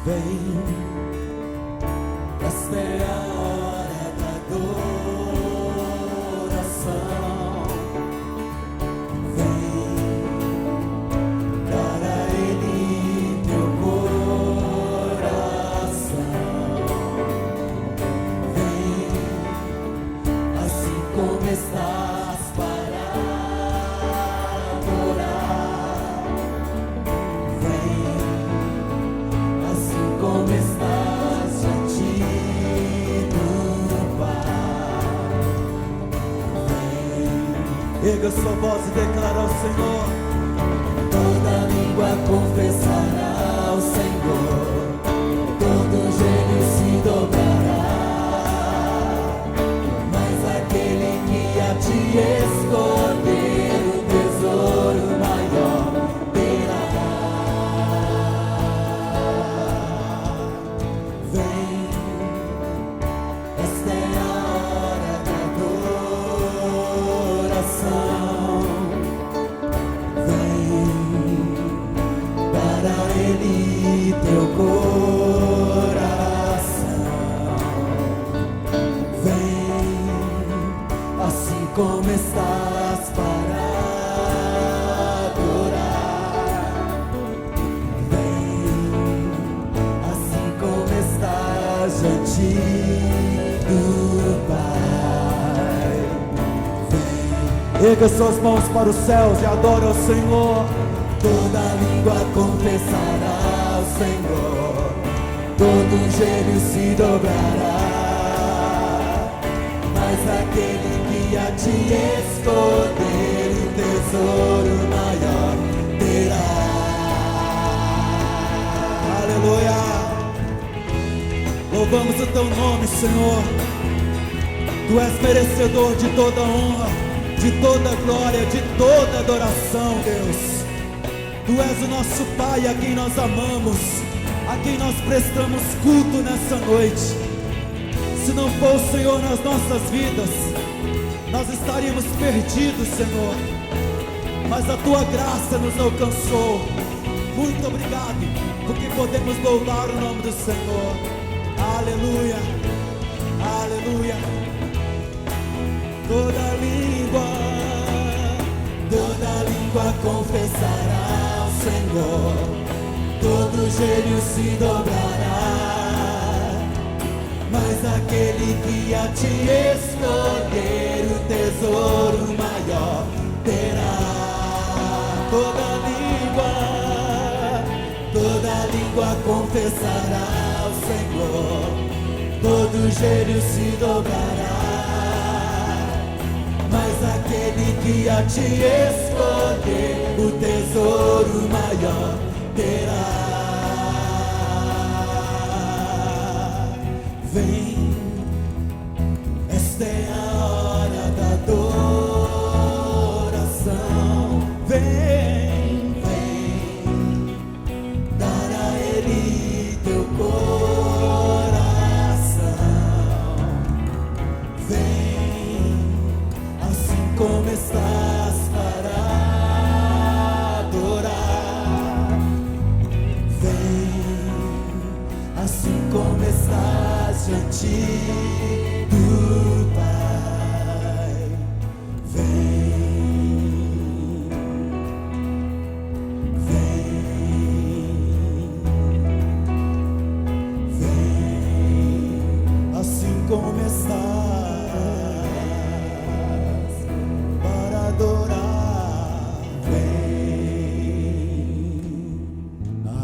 Vem, esta é a hora da adoração. Vem, dar a Ele teu coração. Vem, assim como estás para adorar. Vem, assim como estás diante do Pai. Vem, erga sua voz e declara ao Senhor. Toda língua confessará ao Senhor, todo joelho se dobrará, mas aquele que a ti escolher o tesouro maior terá. Vem, esta é a hora da adoração. Vem, para Ele teu coração. Vem, assim como estás para adorar. Vem, assim como estás diante do Pai. Vem, erga suas mãos para os céus e adora ao Senhor. Toda língua confessará ao Senhor, todo joelho se dobrará, mas aquele que a ti escolher o tesouro maior terá. Aleluia! Louvamos o teu nome, Senhor. Tu és merecedor de toda honra, de toda glória, de toda adoração, Deus. Tu és o nosso Pai, a quem nós amamos, a quem nós prestamos culto nessa noite. Se não for o Senhor nas nossas vidas, nós estaríamos perdidos, Senhor. Mas a Tua graça nos alcançou. Muito obrigado, porque podemos louvar o nome do Senhor. Aleluia, aleluia. Toda língua confessará ao Senhor, todo joelho se dobrará, mas aquele que a ti escolher o tesouro maior terá. Toda língua confessará ao Senhor, todo joelho se dobrará, mas aquele que a ti escolher o tesouro maior terá. Vem, esta é a hora da adoração. Vem, dar a Ele teu coração. Vem, assim como estás para adorar. Vem, assim como estás diante do Pai. Vem, assim como estás para adorar. Vem.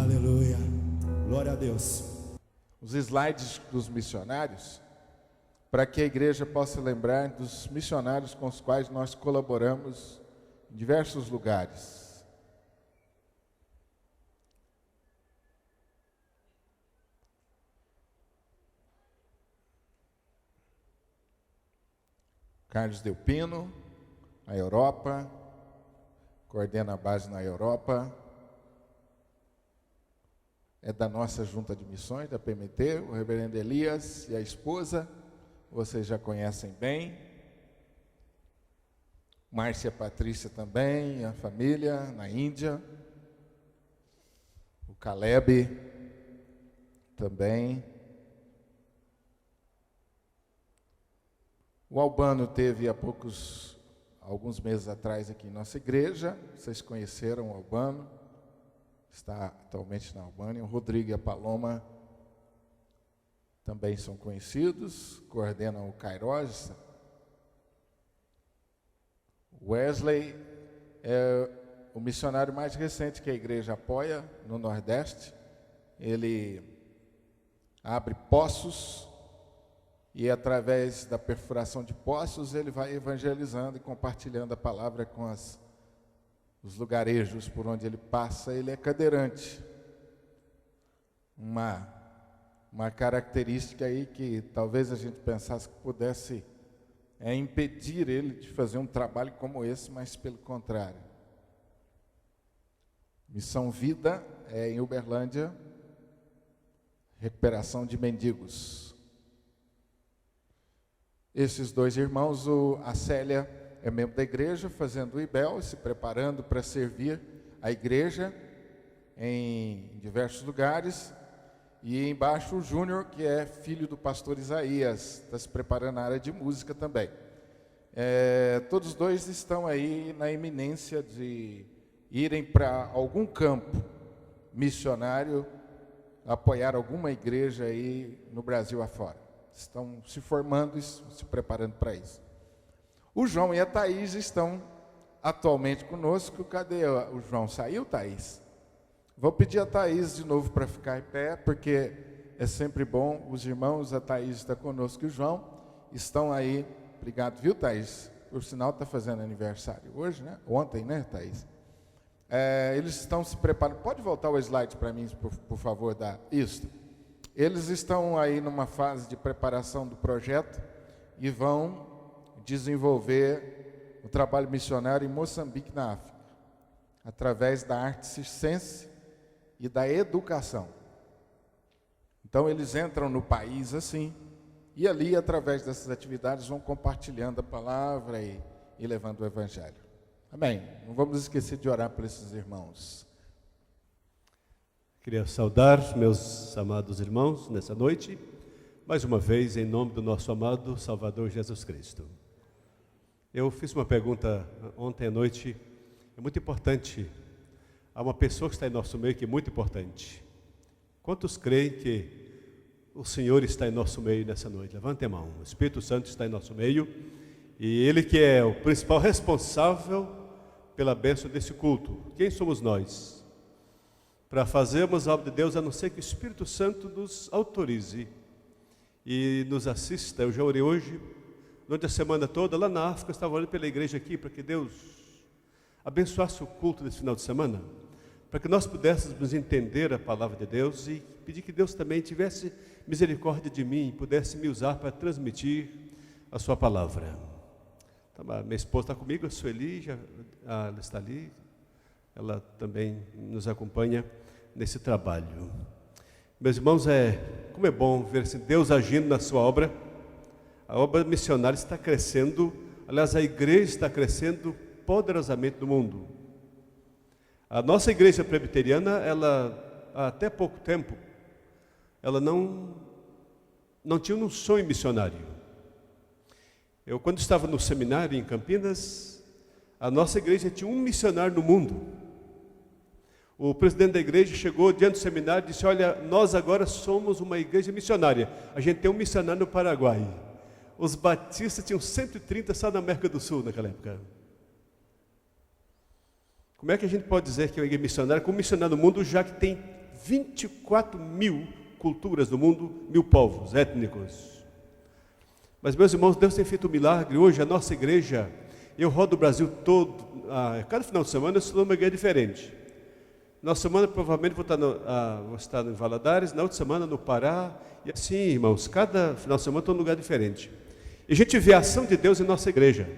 Aleluia. Glória a Deus. Os slides dos missionários, para que a igreja possa lembrar dos missionários com os quais nós colaboramos em diversos lugares. Carlos Delpino, na Europa, coordena a base na Europa, é da nossa junta de missões, da PMT, o reverendo Elias e a esposa, vocês já conhecem bem. Márcia Patrícia também, a família, na Índia. O Caleb, também. O Albano teve há alguns meses atrás aqui em nossa igreja. Vocês conheceram o Albano, está atualmente na Albânia. O Rodrigo e a Paloma também são conhecidos, coordenam o Kairos. Wesley é o missionário mais recente que a igreja apoia no Nordeste. Ele abre poços e, através da perfuração de poços, ele vai evangelizando e compartilhando a palavra com os lugarejos por onde ele passa. Ele é cadeirante. Uma característica aí que talvez a gente pensasse que pudesse impedir ele de fazer um trabalho como esse, mas pelo contrário. Missão Vida é em Uberlândia, recuperação de mendigos. Esses dois irmãos, a Célia é membro da igreja, fazendo o IBEL, se preparando para servir a igreja em diversos lugares. E embaixo o Júnior, que é filho do pastor Isaías, está se preparando na área de música também. Todos os dois estão aí na iminência de irem para algum campo missionário, apoiar alguma igreja aí no Brasil afora. Estão se formando e se preparando para isso. O João e a Thaís estão atualmente conosco. Cadê o João? Saiu, Thaís? Vou pedir a Thaís de novo para ficar em pé, porque é sempre bom. Os irmãos, a Thaís está conosco e o João estão aí. Obrigado, viu, Thaís? Por sinal, está fazendo aniversário hoje, né? Ontem, né, Thaís? Eles estão se preparando. Pode voltar o slide para mim, por favor, isso. Eles estão aí numa fase de preparação do projeto e vão desenvolver o trabalho missionário em Moçambique, na África, através da arte circense e da educação. Então eles entram no país assim, e ali, através dessas atividades, vão compartilhando a palavra e levando o evangelho. Amém. Não vamos esquecer de orar por esses irmãos. Queria saudar meus amados irmãos nessa noite, mais uma vez, em nome do nosso amado Salvador Jesus Cristo. Eu fiz uma pergunta ontem à noite, é muito importante. Há uma pessoa que está em nosso meio que é muito importante. Quantos creem que o Senhor está em nosso meio nessa noite? Levante a mão. O Espírito Santo está em nosso meio e Ele que é o principal responsável pela bênção desse culto. Quem somos nós para fazermos a obra de Deus, a não ser que o Espírito Santo nos autorize e nos assista? Eu já orei hoje, durante a semana toda, lá na África, eu estava orando pela igreja aqui, para que Deus abençoasse o culto desse final de semana, para que nós pudéssemos entender a palavra de Deus e pedir que Deus também tivesse misericórdia de mim e pudesse me usar para transmitir a sua palavra. Então, minha esposa está comigo, a Sueli, ela está ali, ela também nos acompanha nesse trabalho. Meus irmãos, como é bom ver assim, Deus agindo na sua obra. A obra missionária está crescendo, aliás, a igreja está crescendo poderosamente no mundo. A nossa igreja presbiteriana, ela, até pouco tempo, ela não tinha um sonho missionário. Eu, quando estava no seminário em Campinas, a nossa igreja tinha um missionário no mundo. O presidente da igreja chegou diante do seminário e disse: olha, nós agora somos uma igreja missionária. A gente tem um missionário no Paraguai. Os batistas tinham 130 só na América do Sul naquela época. Como é que a gente pode dizer que é uma igreja missionária como missionário no mundo, já que tem 24 mil culturas no mundo, 1000 povos étnicos? Mas, meus irmãos, Deus tem feito um milagre. Hoje a nossa igreja, eu rodo o Brasil todo, cada final de semana eu estou numa igreja diferente. Na semana provavelmente vou estar em Valadares, na outra semana no Pará, e assim, irmãos, cada final de semana estou num lugar diferente. E a gente vê a ação de Deus em nossa igreja.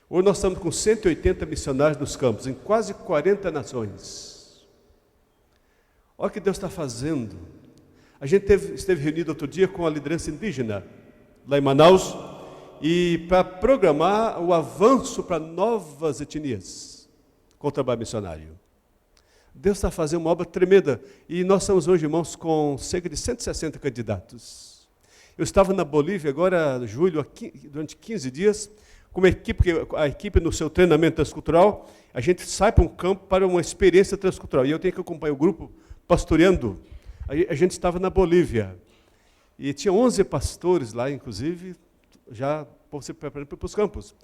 Hoje nós estamos com 180 missionários nos campos, em quase 40 nações. Olha o que Deus está fazendo. A gente esteve reunido outro dia com a liderança indígena, lá em Manaus, e para programar o avanço para novas etnias com o trabalho missionário. Deus está fazendo uma obra tremenda. E nós estamos hoje, irmãos, com cerca de 160 candidatos. Eu estava na Bolívia agora, julho, durante 15 dias, com uma equipe, porque a equipe no seu treinamento transcultural, a gente sai para um campo para uma experiência transcultural. E eu tenho que acompanhar o grupo pastoreando. A gente estava na Bolívia. E tinha 11 pastores lá, inclusive, já se preparando para os campos.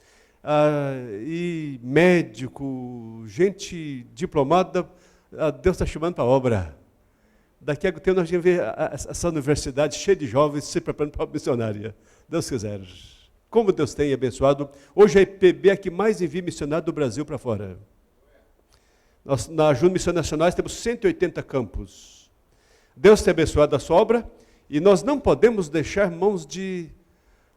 E médico, gente diplomada, Deus está chamando para a obra. Daqui a algum tempo nós vamos ver essa universidade cheia de jovens se preparando para a missionária. Deus quiser. Como Deus tem abençoado. Hoje a IPB é a que mais envia missionário do Brasil para fora. Nós, na Junta Missões Nacionais, temos 180 campos. Deus tem abençoado a sua obra e nós não podemos deixar mãos de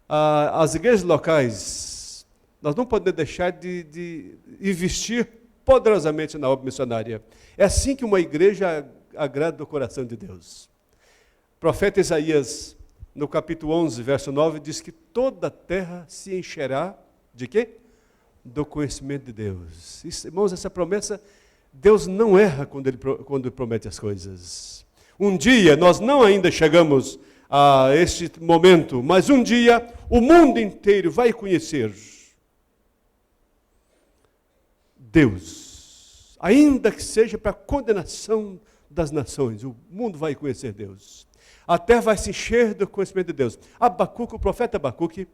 as igrejas locais. Nós não podemos deixar de investir poderosamente na obra missionária. É assim que uma igreja agrada o coração de Deus. O profeta Isaías, no capítulo 11, verso 9, diz que toda a terra se encherá de quê? Do conhecimento de Deus. Isso, irmãos, essa promessa, Deus não erra quando ele promete as coisas. Um dia, nós não ainda chegamos a este momento, mas um dia o mundo inteiro vai conhecer Deus, ainda que seja para a condenação das nações, o mundo vai conhecer Deus. A terra vai se encher do conhecimento de Deus. Abacuque, o profeta Abacuque,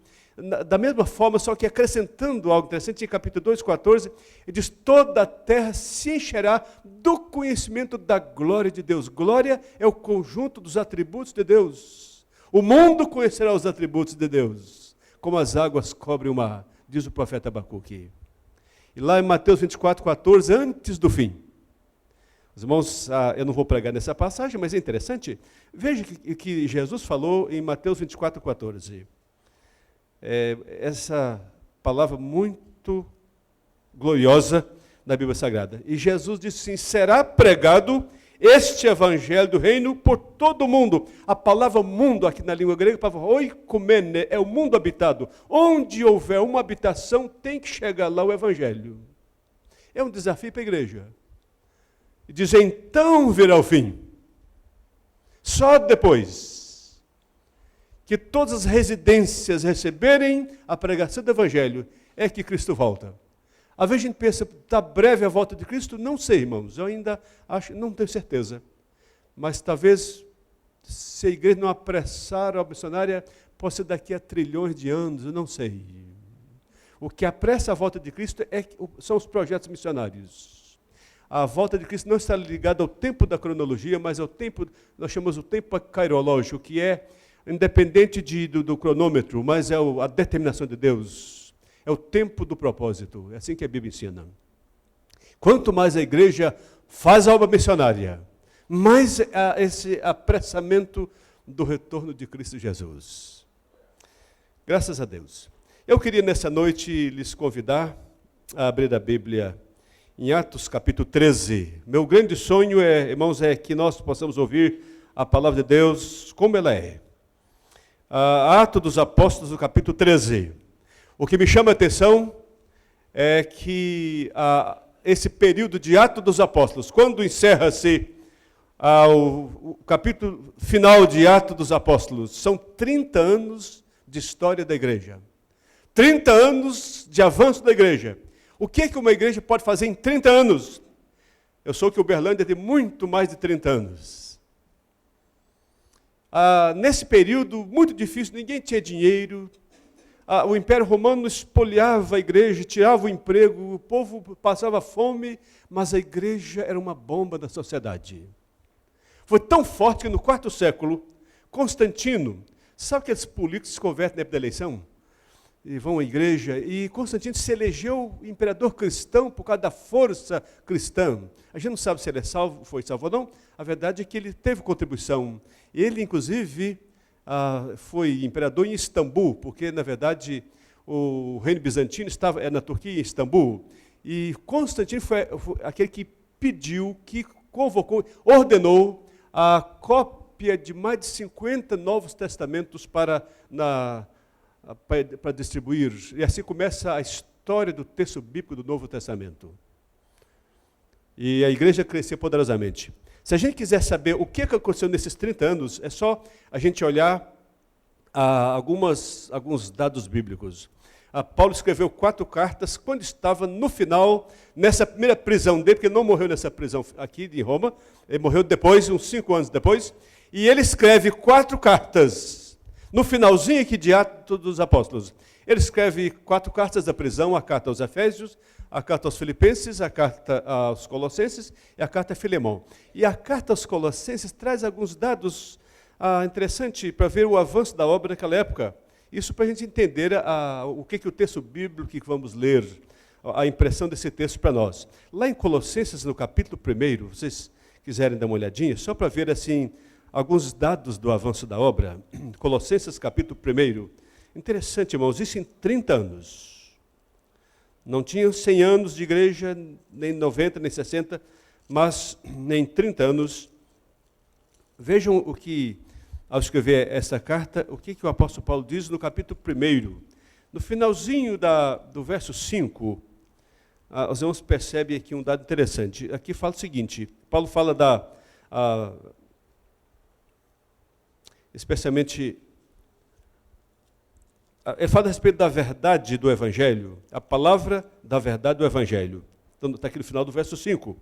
da mesma forma, só que acrescentando algo interessante, em capítulo 2:14, ele diz, toda a terra se encherá do conhecimento da glória de Deus. Glória é o conjunto dos atributos de Deus. O mundo conhecerá os atributos de Deus, como as águas cobrem o mar, diz o profeta Abacuque. E lá em Mateus 24:14, antes do fim, os irmãos, eu não vou pregar nessa passagem, mas é interessante. Veja que Jesus falou em Mateus 24:14. Essa palavra muito gloriosa na Bíblia Sagrada. E Jesus disse assim, será pregado este evangelho do reino por todo o mundo. A palavra mundo aqui na língua grega, a palavra oikumene, é o mundo habitado. Onde houver uma habitação, tem que chegar lá o evangelho. É um desafio para a igreja. E diz, então virá o fim. Só depois que todas as residências receberem a pregação do Evangelho, é que Cristo volta. Às vezes a gente pensa, está breve a volta de Cristo? Não sei, irmãos, eu ainda acho, não tenho certeza. Mas talvez, se a igreja não apressar a missionária, possa ser daqui a trilhões de anos, eu não sei. O que apressa a volta de Cristo são os projetos missionários. A volta de Cristo não está ligada ao tempo da cronologia, mas ao tempo, nós chamamos o tempo cairológico, que é independente do cronômetro, mas é a determinação de Deus. É o tempo do propósito. É assim que a Bíblia ensina. Quanto mais a igreja faz a obra missionária, mais esse apressamento do retorno de Cristo Jesus. Graças a Deus. Eu queria nessa noite lhes convidar a abrir a Bíblia em Atos capítulo 13. Meu grande sonho, irmãos, é que nós possamos ouvir a palavra de Deus como ela é. Atos dos Apóstolos, no capítulo 13. O que me chama a atenção é que esse período de Atos dos Apóstolos, quando encerra-se o capítulo final de Atos dos Apóstolos, são 30 anos de história da igreja. 30 anos de avanço da igreja. O que uma igreja pode fazer em 30 anos? Eu sou que Uberlândia tem muito mais de 30 anos. Nesse período muito difícil, ninguém tinha dinheiro, o Império Romano espoliava a igreja, tirava o emprego, o povo passava fome, mas a igreja era uma bomba da sociedade. Foi tão forte que no 4º século, Constantino, sabe aqueles políticos que se convertem na época da eleição? E vão à igreja, e Constantino se elegeu imperador cristão por causa da força cristã. A gente não sabe se ele foi salvo ou não, a verdade é que ele teve contribuição. Ele, inclusive, foi imperador em Istambul, porque, na verdade, o reino bizantino estava na Turquia, em Istambul. E Constantino foi aquele que pediu, que convocou, ordenou a cópia de mais de 50 Novos Testamentos para distribuir. E assim começa a história do texto bíblico do Novo Testamento. e a igreja cresceu poderosamente. Se a gente quiser saber o que aconteceu nesses 30 anos, é só a gente olhar alguns dados bíblicos. Paulo escreveu 4 cartas quando estava no final, nessa primeira prisão dele, porque ele não morreu nessa prisão aqui em Roma, ele morreu depois, uns 5 anos depois, e ele escreve 4 cartas, no finalzinho aqui de Atos dos Apóstolos. Ele escreve 4 cartas da prisão, a carta aos Efésios, a carta aos Filipenses, a carta aos Colossenses e a carta a Filemão. E a carta aos Colossenses traz alguns dados interessantes para ver o avanço da obra naquela época. Isso para a gente entender o que o texto bíblico que vamos ler, a impressão desse texto para nós. Lá em Colossenses, no capítulo 1, vocês quiserem dar uma olhadinha, só para ver assim alguns dados do avanço da obra. Colossenses, capítulo 1. Interessante, irmãos, isso em 30 anos. Não tinham 100 anos de igreja, nem 90, nem 60, mas em 30 anos. Vejam o que, ao escrever essa carta, o que o apóstolo Paulo diz no capítulo 1. No finalzinho do verso 5, os irmãos percebem aqui um dado interessante. Aqui fala o seguinte, Paulo fala especialmente, ele fala a respeito da verdade do Evangelho, a palavra da verdade do Evangelho. Então, está aqui no final do verso 5.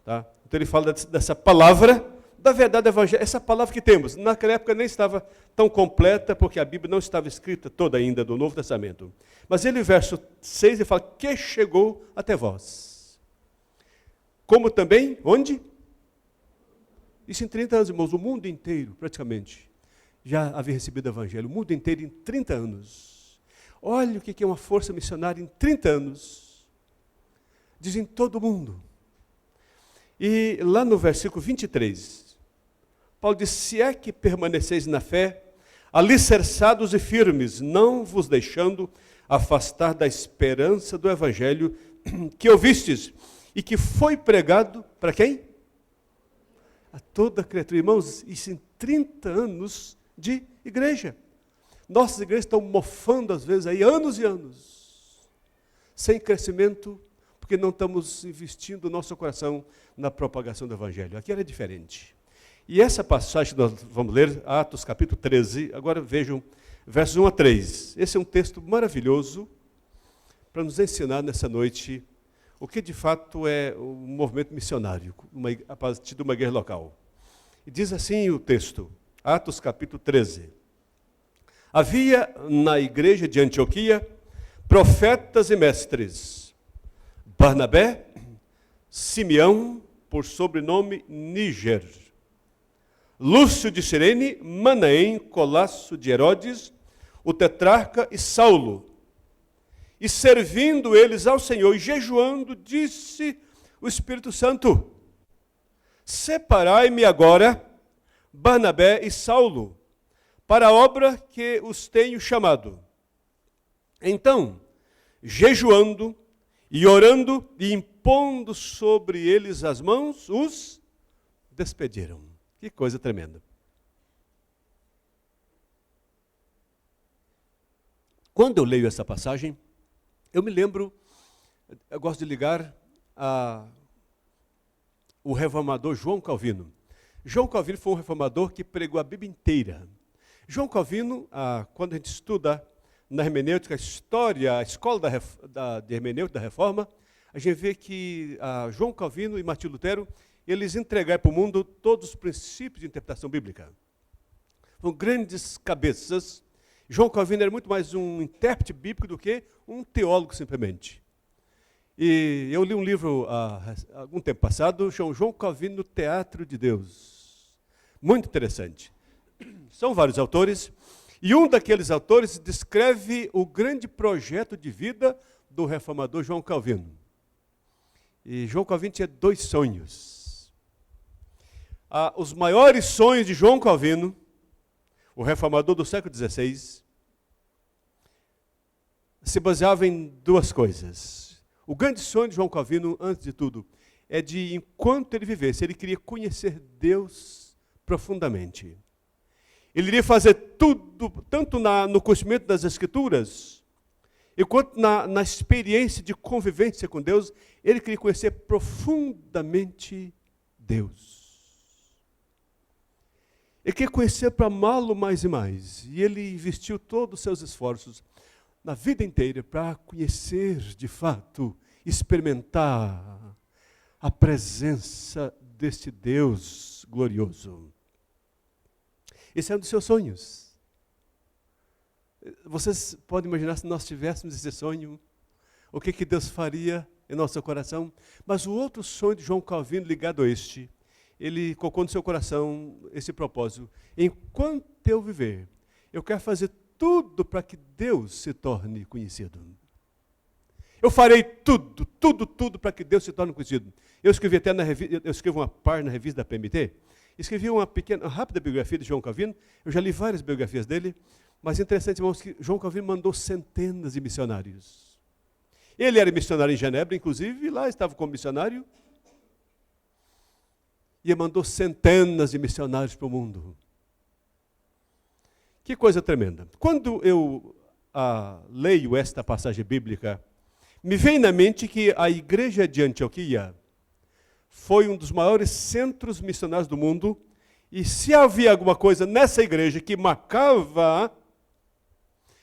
Tá? Então ele fala dessa palavra da verdade do Evangelho. Essa palavra que temos, naquela época nem estava tão completa, porque a Bíblia não estava escrita toda ainda do Novo Testamento. Mas ele, verso 6, ele fala, que chegou até vós. Como também, onde? Isso em 30 anos, irmãos, o mundo inteiro, praticamente, já havia recebido o Evangelho, o mundo inteiro em 30 anos. Olha o que é uma força missionária em 30 anos. Diz em todo o mundo. E lá no versículo 23, Paulo diz, se é que permaneceis na fé, alicerçados e firmes, não vos deixando afastar da esperança do Evangelho que ouvistes e que foi pregado para quem? A toda criatura. Irmãos, isso em 30 anos de igreja. Nossas igrejas estão mofando às vezes aí anos e anos, sem crescimento, porque não estamos investindo o nosso coração na propagação do Evangelho. Aqui era diferente. E essa passagem que nós vamos ler, Atos capítulo 13, agora vejam, versos 1 a 3. Esse é um texto maravilhoso para nos ensinar nessa noite o que de fato é o movimento missionário, a partir de uma igreja local. E diz assim o texto, Atos capítulo 13. Havia na igreja de Antioquia profetas e mestres, Barnabé, Simeão, por sobrenome Níger, Lúcio de Cirene, Manaém, Colasso de Herodes, o tetrarca e Saulo. E servindo eles ao Senhor e jejuando, disse o Espírito Santo, separai-me agora, Barnabé e Saulo, para a obra que os tenho chamado. Então, jejuando e orando e impondo sobre eles as mãos, os despediram. Que coisa tremenda. Quando eu leio essa passagem, eu me lembro, eu gosto de ligar o reformador João Calvino. João Calvino foi um reformador que pregou a Bíblia inteira. João Calvino, quando a gente estuda na hermenêutica, a escola de hermenêutica da Reforma, a gente vê que João Calvino e Martinho Lutero, eles entregaram para o mundo todos os princípios de interpretação bíblica. Foram grandes cabeças. João Calvino era muito mais um intérprete bíblico do que um teólogo, simplesmente. E eu li um livro há algum tempo passado, chamado João Calvino no Teatro de Deus. Muito interessante. São vários autores, e um daqueles autores descreve o grande projeto de vida do reformador João Calvino. E João Calvino tinha 2 sonhos. Os maiores sonhos de João Calvino, o reformador do século XVI, se baseava em 2 coisas. O grande sonho de João Calvino, antes de tudo, é de, enquanto ele vivesse, ele queria conhecer Deus profundamente. Ele iria fazer tudo, tanto no conhecimento das Escrituras, Enquanto na experiência de convivência com Deus, ele queria conhecer profundamente Deus. Ele queria conhecer para amá-lo mais e mais. E ele investiu todos os seus esforços na vida inteira para conhecer de fato, experimentar a presença deste Deus glorioso. Esse é um dos seus sonhos. Vocês podem imaginar se nós tivéssemos esse sonho, o que Deus faria em nosso coração? Mas o outro sonho de João Calvino ligado a este, ele colocou no seu coração esse propósito. Enquanto eu viver, eu quero fazer tudo para que Deus se torne conhecido. Eu farei tudo para que Deus se torne conhecido. Eu escrevi até eu escrevo uma parte na revista da PMT, escrevi uma rápida biografia de João Calvino. Eu já li várias biografias dele, mas interessante, irmãos, que João Calvino mandou centenas de missionários. Ele era missionário em Genebra, inclusive, e lá estava como missionário. E ele mandou centenas de missionários para o mundo. Que coisa tremenda. Quando eu leio esta passagem bíblica, me vem na mente que a igreja de Antioquia foi um dos maiores centros missionários do mundo, e se havia alguma coisa nessa igreja que marcava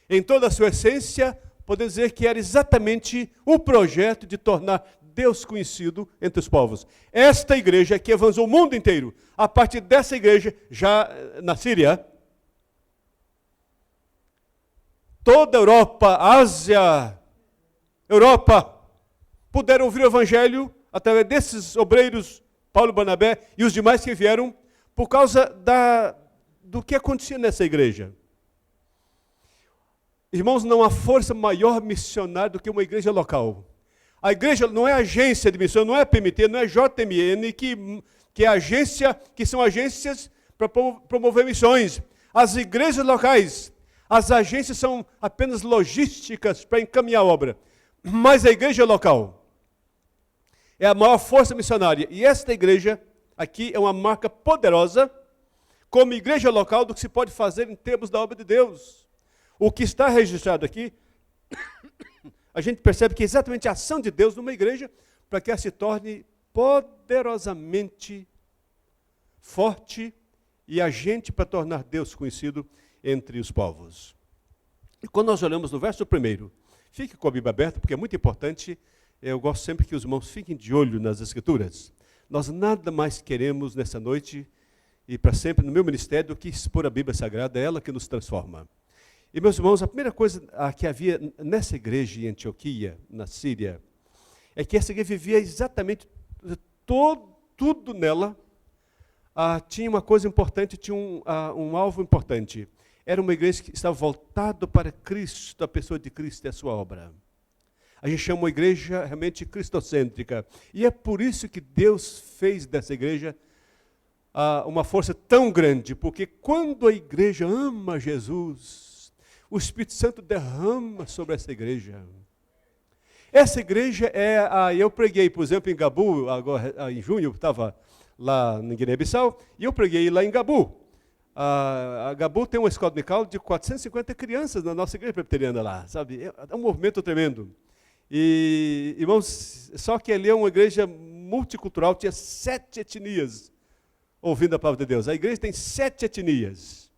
em toda a sua essência, podemos dizer que era exatamente o projeto de tornar Deus conhecido entre os povos. Esta igreja que avançou o mundo inteiro, a partir dessa igreja, já na Síria, toda a Europa, Ásia, puderam ouvir o evangelho através desses obreiros, Paulo e Barnabé e os demais que vieram, por causa do que acontecia nessa igreja. Irmãos, não há força maior missionária do que uma igreja local. A igreja não é agência de missão, não é PMT, não é JMN, que é agência, que são agências para promover missões. As igrejas locais, as agências são apenas logísticas para encaminhar a obra. Mas a igreja local é a maior força missionária. E esta igreja aqui é uma marca poderosa, como igreja local, do que se pode fazer em termos da obra de Deus. O que está registrado aqui, a gente percebe que é exatamente a ação de Deus numa igreja, para que ela se torne poderosamente forte e agente para tornar Deus conhecido entre os povos. E quando nós olhamos no verso 1, fique com a Bíblia aberta, porque é muito importante. Eu gosto sempre que os irmãos fiquem de olho nas Escrituras. Nós nada mais queremos nessa noite e para sempre no meu ministério do que expor a Bíblia Sagrada, é ela que nos transforma. E, meus irmãos, a primeira coisa que havia nessa igreja em Antioquia, na Síria, é que essa igreja vivia exatamente tudo nela. Tinha uma coisa importante, tinha um alvo importante. Era uma igreja que estava voltada para Cristo, a pessoa de Cristo e a sua obra. A gente chama uma igreja realmente cristocêntrica. E é por isso que Deus fez dessa igreja uma força tão grande, porque quando a igreja ama Jesus, o Espírito Santo derrama sobre essa igreja. Essa igreja eu preguei, por exemplo, em Gabu, agora em junho, eu estava lá em Guiné-Bissau, e eu preguei lá em Gabu. A Gabu tem uma escola dominical de 450 crianças na nossa igreja presbiteriana lá, sabe? É um movimento tremendo. E, irmãos, só que ali é uma igreja multicultural, tinha 7 etnias ouvindo a palavra de Deus. A igreja tem 7 etnias.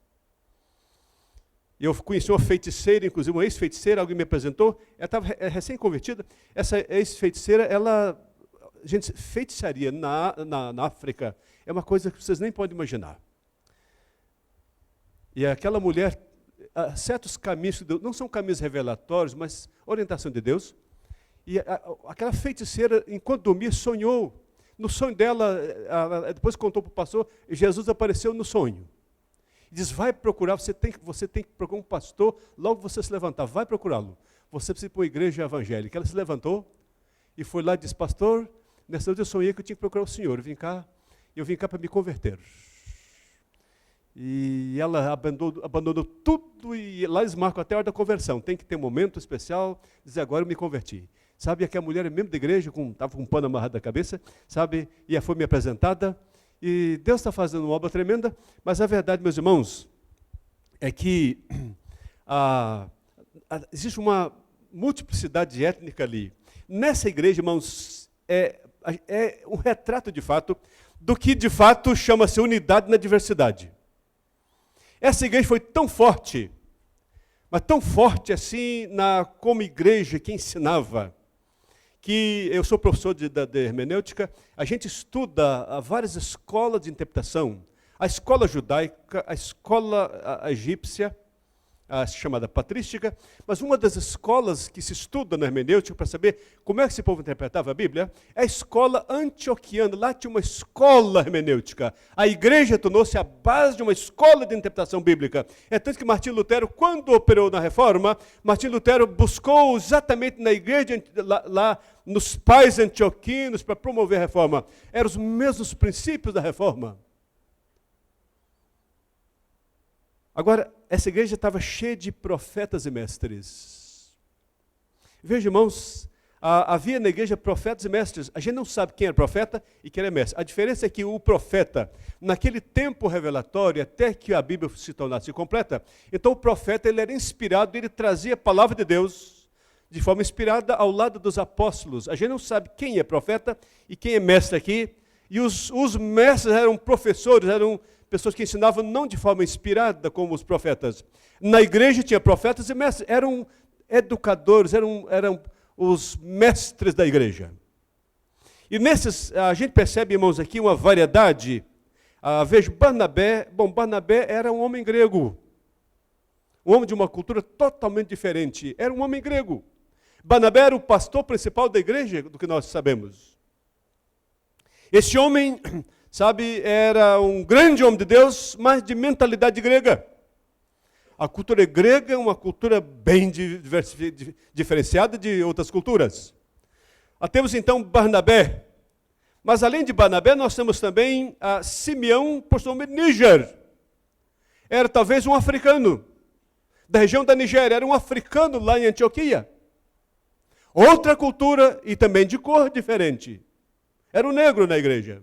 Eu conheci uma feiticeira, inclusive uma ex-feiticeira, alguém me apresentou, ela estava recém-convertida. Essa ex-feiticeira, gente, feitiçaria na África é uma coisa que vocês nem podem imaginar. E aquela mulher, certos caminhos de Deus, não são caminhos revelatórios, mas orientação de Deus. E aquela feiticeira, enquanto dormia, sonhou. No sonho dela, depois contou para o pastor, Jesus apareceu no sonho. E diz, vai procurar, você tem que procurar um pastor, logo que você se levantar, vai procurá-lo. Você precisa ir para uma igreja evangélica. Ela se levantou e foi lá e disse, pastor, nessa noite eu sonhei que eu tinha que procurar o Senhor. Eu vim cá para me converter. E ela abandonou tudo, e lá eles marcam até a hora da conversão. Tem que ter um momento especial, dizer, agora eu me converti. Sabe, aquela mulher é membro da igreja, estava com um pano amarrado na cabeça, sabe, e foi me apresentada. E Deus está fazendo uma obra tremenda, mas a verdade, meus irmãos, é que existe uma multiplicidade étnica ali. Nessa igreja, irmãos, é um retrato de fato do que de fato chama-se unidade na diversidade. Essa igreja foi tão forte, mas tão forte assim como igreja que ensinava, que eu sou professor de hermenêutica, a gente estuda várias escolas de interpretação, a escola judaica, a escola egípcia, a chamada patrística, mas uma das escolas que se estuda na hermenêutica para saber como é que esse povo interpretava a Bíblia é a escola antioquiana. Lá tinha uma escola hermenêutica. A igreja tornou-se a base de uma escola de interpretação bíblica. É tanto que Martim Lutero, quando operou na Reforma, Martim Lutero buscou exatamente na igreja, lá nos pais antioquinos, para promover a Reforma. Eram os mesmos princípios da Reforma. Agora, essa igreja estava cheia de profetas e mestres. Veja, irmãos, havia na igreja profetas e mestres. A gente não sabe quem era profeta e quem era mestre. A diferença é que o profeta, naquele tempo revelatório, até que a Bíblia se tornasse completa, então o profeta ele era inspirado, ele trazia a palavra de Deus de forma inspirada ao lado dos apóstolos. A gente não sabe quem é profeta e quem é mestre aqui. E os mestres eram professores, eram pessoas que ensinavam não de forma inspirada como os profetas. Na igreja tinha profetas e mestres, eram educadores, eram os mestres da igreja. E nesses, a gente percebe, irmãos, aqui uma variedade. Vejo Barnabé era um homem grego, um homem de uma cultura totalmente diferente, era um homem grego. Barnabé era o pastor principal da igreja, do que nós sabemos. Esse homem, sabe, era um grande homem de Deus, mas de mentalidade grega. A cultura grega é uma cultura bem diferenciada de outras culturas. Temos então Barnabé. Mas além de Barnabé, nós temos também Simeão, por seu nome Níger. Era talvez um africano, da região da Nigéria, era um africano lá em Antioquia. Outra cultura e também de cor diferente. Era um negro na igreja.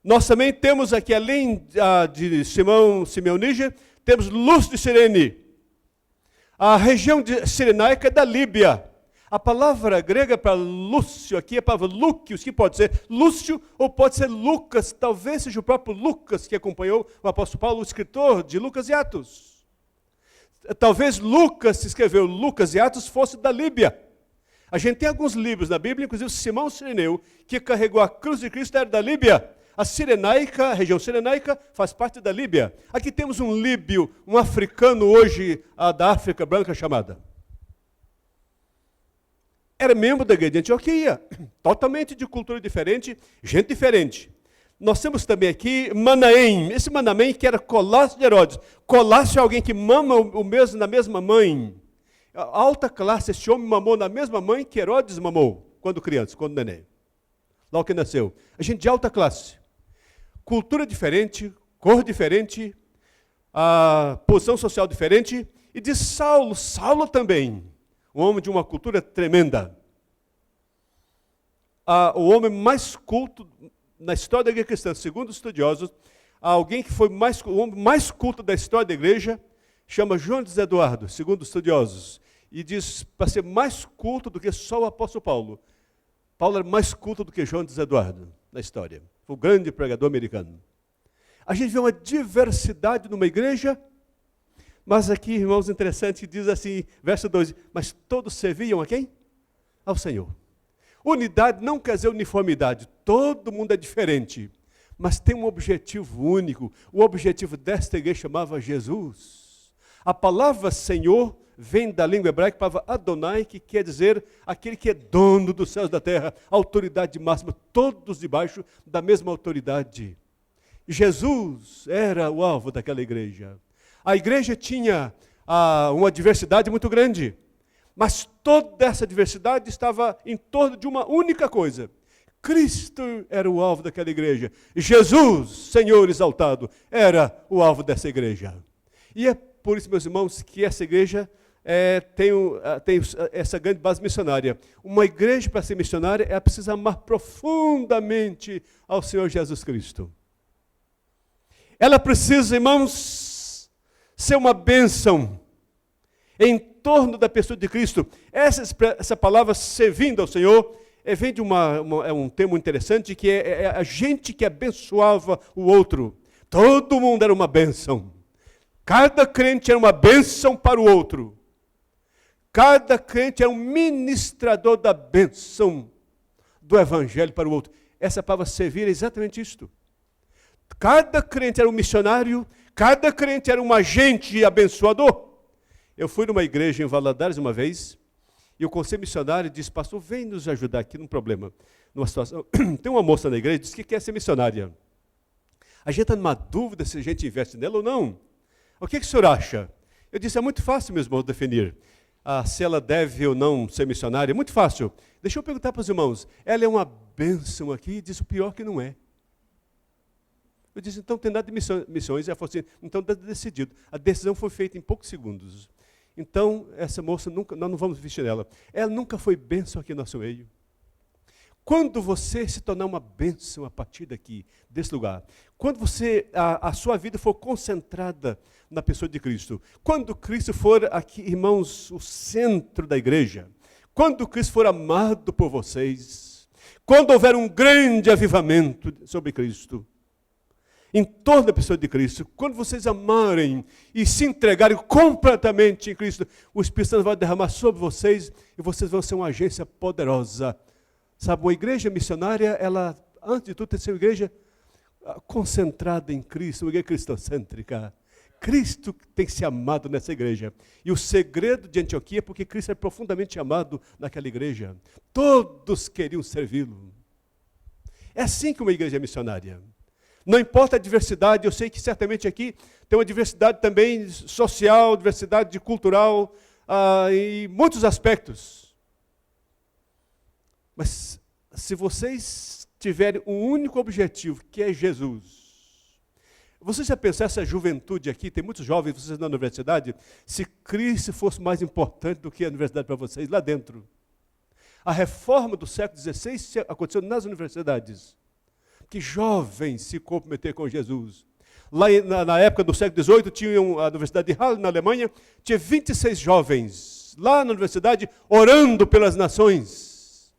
Nós também temos aqui, além de Simeão Níger, temos Lúcio de Cirene. A região cirenaica é da Líbia. A palavra grega para Lúcio aqui é a palavra Lúquios, que pode ser Lúcio ou pode ser Lucas. Talvez seja o próprio Lucas que acompanhou o apóstolo Paulo, o escritor de Lucas e Atos. Talvez Lucas, se escreveu Lucas e Atos, fosse da Líbia. A gente tem alguns livros na Bíblia, inclusive Simão Cireneu, que carregou a cruz de Cristo, era da Líbia. A região cirenaica, faz parte da Líbia. Aqui temos um líbio, um africano hoje da África branca chamada. Era membro da igreja de Antioquia, totalmente de cultura diferente, gente diferente. Nós temos também aqui Manaém, esse Manaém que era Colácio de Herodes. Colácio é alguém que mama na mesma mãe. A alta classe, esse homem mamou na mesma mãe que Herodes mamou, quando criança, quando neném. Logo que nasceu. A gente de alta classe. Cultura diferente, cor diferente, posição social diferente. E de Saulo também, um homem de uma cultura tremenda. O homem mais culto na história da igreja cristã, segundo os estudiosos, alguém que foi o homem mais culto da história da igreja, chama Jones Eduardo, segundo os estudiosos. E diz para ser mais culto do que só o apóstolo Paulo. Paulo era mais culto do que Jones Eduardo na história. Foi o grande pregador americano. A gente vê uma diversidade numa igreja, mas aqui, irmãos, interessante que diz assim, verso 2, mas todos serviam a quem? Ao Senhor. Unidade não quer dizer uniformidade, todo mundo é diferente, mas tem um objetivo único. O objetivo desta igreja chamava Jesus. A palavra Senhor vem da língua hebraica, a palavra Adonai, que quer dizer aquele que é dono dos céus e da terra, autoridade máxima, todos debaixo da mesma autoridade. Jesus era o alvo daquela igreja. A igreja tinha uma diversidade muito grande, mas toda essa diversidade estava em torno de uma única coisa. Cristo era o alvo daquela igreja. Jesus, Senhor exaltado, era o alvo dessa igreja. E é por isso, meus irmãos, que essa igreja tem essa grande base missionária. Uma igreja, para ser missionária, ela precisa amar profundamente ao Senhor Jesus Cristo. Ela precisa, irmãos, ser uma bênção. em torno da pessoa de Cristo. Essa palavra servindo ao Senhor vem de um termo interessante, que é a gente que abençoava o outro. Todo mundo era uma bênção. Cada crente era uma bênção para o outro. Cada crente era um ministrador da bênção do evangelho para o outro. Essa palavra servir é exatamente isto. Cada crente era um missionário, cada crente era um agente abençoador. Eu fui numa igreja em Valadares uma vez, e o conselho missionário disse: pastor, vem nos ajudar aqui num problema, numa situação. Tem uma moça na igreja que diz que quer ser missionária. A gente está numa dúvida se a gente investe nela ou não. O que o senhor acha? Eu disse: é muito fácil, meus irmãos, definir se ela deve ou não ser missionária. É muito fácil. Deixa eu perguntar para os irmãos: ela é uma bênção aqui? E diz: o pior que não é. Eu disse: então tem nada de missões. Ela falou assim: então está decidido. A decisão foi feita em poucos segundos. Então, essa moça, nós não vamos investir nela. Ela nunca foi bênção aqui no nosso meio. Quando você se tornar uma bênção a partir daqui, desse lugar, quando a sua vida for concentrada na pessoa de Cristo, quando Cristo for aqui, irmãos, o centro da igreja, quando Cristo for amado por vocês, quando houver um grande avivamento sobre Cristo, em torno da pessoa de Cristo, quando vocês amarem e se entregarem completamente em Cristo, o Espírito Santo vai derramar sobre vocês e vocês vão ser uma agência poderosa. Sabe, uma igreja missionária, ela, antes de tudo, tem que ser uma igreja concentrada em Cristo, uma igreja cristocêntrica. Cristo tem que ser amado nessa igreja. E o segredo de Antioquia é porque Cristo é profundamente amado naquela igreja. Todos queriam servi-lo. É assim que uma igreja é missionária. Não importa a diversidade, eu sei que certamente aqui tem uma diversidade também social, diversidade cultural, em muitos aspectos. Mas se vocês tiverem um único objetivo, que é Jesus, vocês já pensaram, essa juventude aqui, tem muitos jovens, vocês na universidade, se Cristo fosse mais importante do que a universidade para vocês, lá dentro. A reforma do século XVI aconteceu nas universidades. Que jovens se comprometeram com Jesus. Lá na época do século XVIII, tinha a Universidade de Halle, na Alemanha, tinha 26 jovens, lá na universidade, orando pelas nações.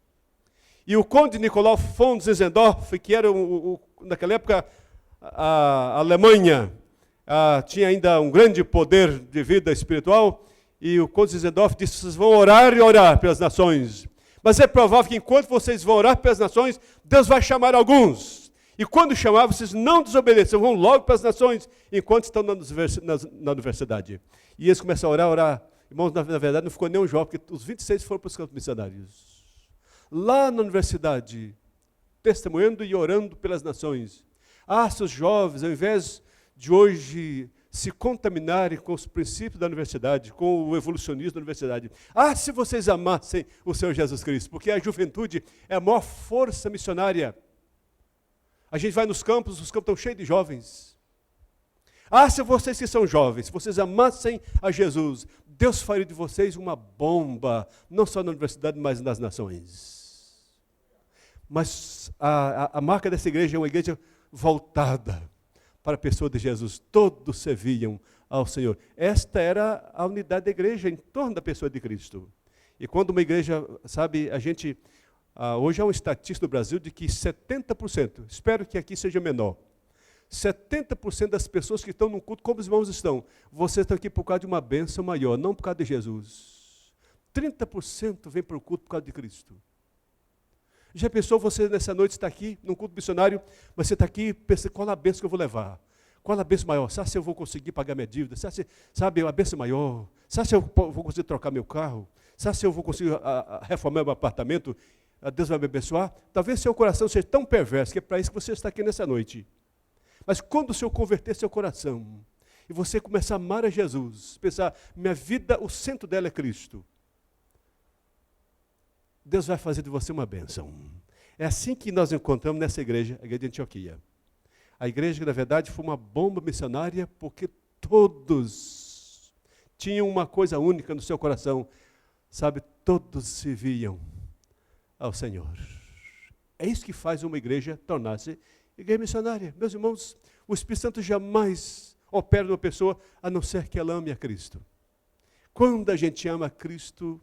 E o conde Nicolau von Zinzendorf, que era, naquela época, a Alemanha, tinha ainda um grande poder de vida espiritual, e o conde Zinzendorf disse: vocês vão orar e orar pelas nações. Mas é provável que enquanto vocês vão orar pelas nações, Deus vai chamar alguns. E quando chamar, vocês não desobedeçam, vão logo para as nações, enquanto estão na universidade. E eles começam a orar. Irmãos, na verdade, não ficou nenhum jovem, porque os 26 foram para os campos missionários. Lá na universidade, testemunhando e orando pelas nações. Seus jovens, ao invés de hoje se contaminarem com os princípios da universidade, com o evolucionismo da universidade. Se vocês amassem o Senhor Jesus Cristo, porque a juventude é a maior força missionária. A gente vai nos campos, os campos estão cheios de jovens. Se vocês que são jovens, se vocês amassem a Jesus, Deus faria de vocês uma bomba, não só na universidade, mas nas nações. Mas a marca dessa igreja é uma igreja voltada para a pessoa de Jesus. Todos serviam ao Senhor. Esta era a unidade da igreja em torno da pessoa de Cristo. E quando uma igreja, sabe, a gente, hoje há uma estatística no Brasil de que 70%, espero que aqui seja menor, 70% das pessoas que estão no culto, como os irmãos estão, vocês estão aqui por causa de uma bênção maior, não por causa de Jesus. 30% vem para o culto por causa de Cristo. Já pensou, você nessa noite está aqui, num culto missionário, mas você está aqui, pensa, qual a bênção que eu vou levar? Qual a bênção maior? Sabe se eu vou conseguir pagar minha dívida? Sabe a bênção maior? Sabe se eu vou conseguir trocar meu carro? Sabe se eu vou conseguir reformar meu apartamento? Deus vai me abençoar? Talvez seu coração seja tão perverso, que é para isso que você está aqui nessa noite. Mas quando o Senhor converter seu coração, e você começar a amar a Jesus, pensar, minha vida, o centro dela é Cristo, Deus vai fazer de você uma bênção. É assim que nós encontramos nessa igreja, a igreja de Antioquia. A igreja que, na verdade, foi uma bomba missionária, porque todos tinham uma coisa única no seu coração. Sabe, todos serviam ao Senhor. É isso que faz uma igreja tornar-se igreja missionária. Meus irmãos, o Espírito Santo jamais opera numa pessoa, a não ser que ela ame a Cristo. Quando a gente ama Cristo,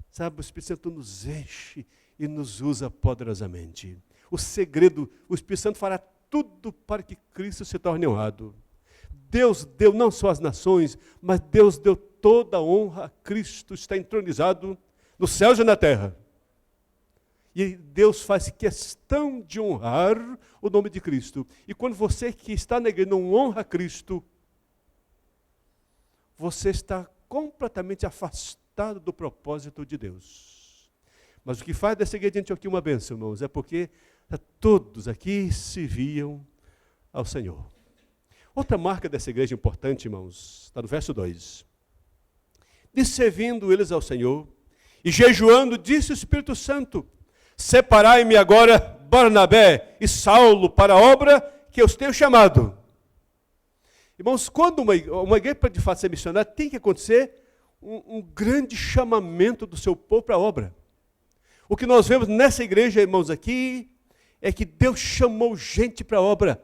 sabe, o Espírito Santo nos enche e nos usa poderosamente. O segredo, o Espírito Santo fará tudo para que Cristo se torne honrado. Deus deu não só as nações, mas Deus deu toda a honra a Cristo, está entronizado nos céus e na terra. E Deus faz questão de honrar o nome de Cristo. E quando você que está na igreja não honra Cristo, você está completamente afastado do propósito de Deus. Mas o que faz dessa igreja de Antioquia uma bênção, irmãos, é porque todos aqui serviam ao Senhor. Outra marca dessa igreja importante, irmãos, está no verso 2. E servindo eles ao Senhor, e jejuando, disse o Espírito Santo, separai-me agora Barnabé e Saulo para a obra que eu os tenho chamado. Irmãos, quando uma igreja para de fato ser missionária, tem que acontecer um grande chamamento do seu povo para a obra. O que nós vemos nessa igreja, irmãos, aqui, é que Deus chamou gente para a obra.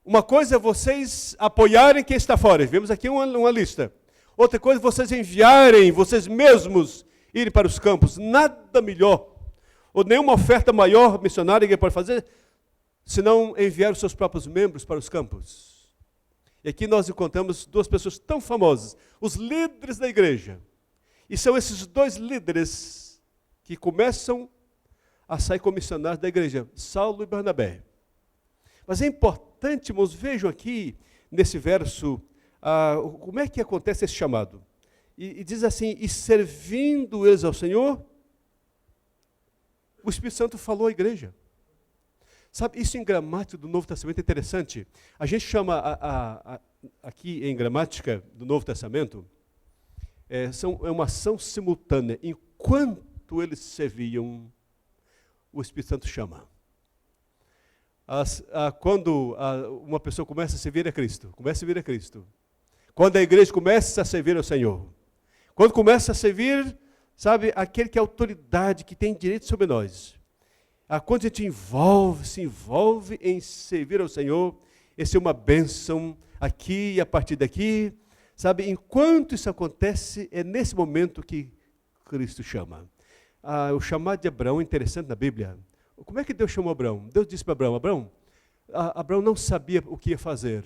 Uma coisa é vocês apoiarem quem está fora, vemos aqui uma lista. Outra coisa é vocês enviarem, vocês mesmos, irem para os campos. Nada melhor, ou nenhuma oferta maior missionária que pode fazer, senão enviar os seus próprios membros para os campos. E aqui nós encontramos duas pessoas tão famosas, os líderes da igreja. E são esses dois líderes que começam a sair como missionários da igreja, Saulo e Barnabé. Mas é importante, irmãos, vejam aqui nesse verso, como é que acontece esse chamado. E diz assim, e servindo eles ao Senhor, o Espírito Santo falou à igreja. Sabe, isso em gramática do Novo Testamento é interessante. A gente chama, aqui em gramática do Novo Testamento, é uma ação simultânea. Enquanto eles serviam, o Espírito Santo chama. Quando uma pessoa começa a servir a Cristo, quando a igreja começa a servir ao Senhor, quando começa a servir, sabe, aquele que é autoridade, que tem direito sobre nós. Quando a gente se envolve em servir ao Senhor, essa é uma bênção aqui e a partir daqui. Sabe, enquanto isso acontece, é nesse momento que Cristo chama. O chamado de Abraão é interessante na Bíblia. Como é que Deus chamou Abraão? Deus disse para Abraão, Abraão não sabia o que ia fazer.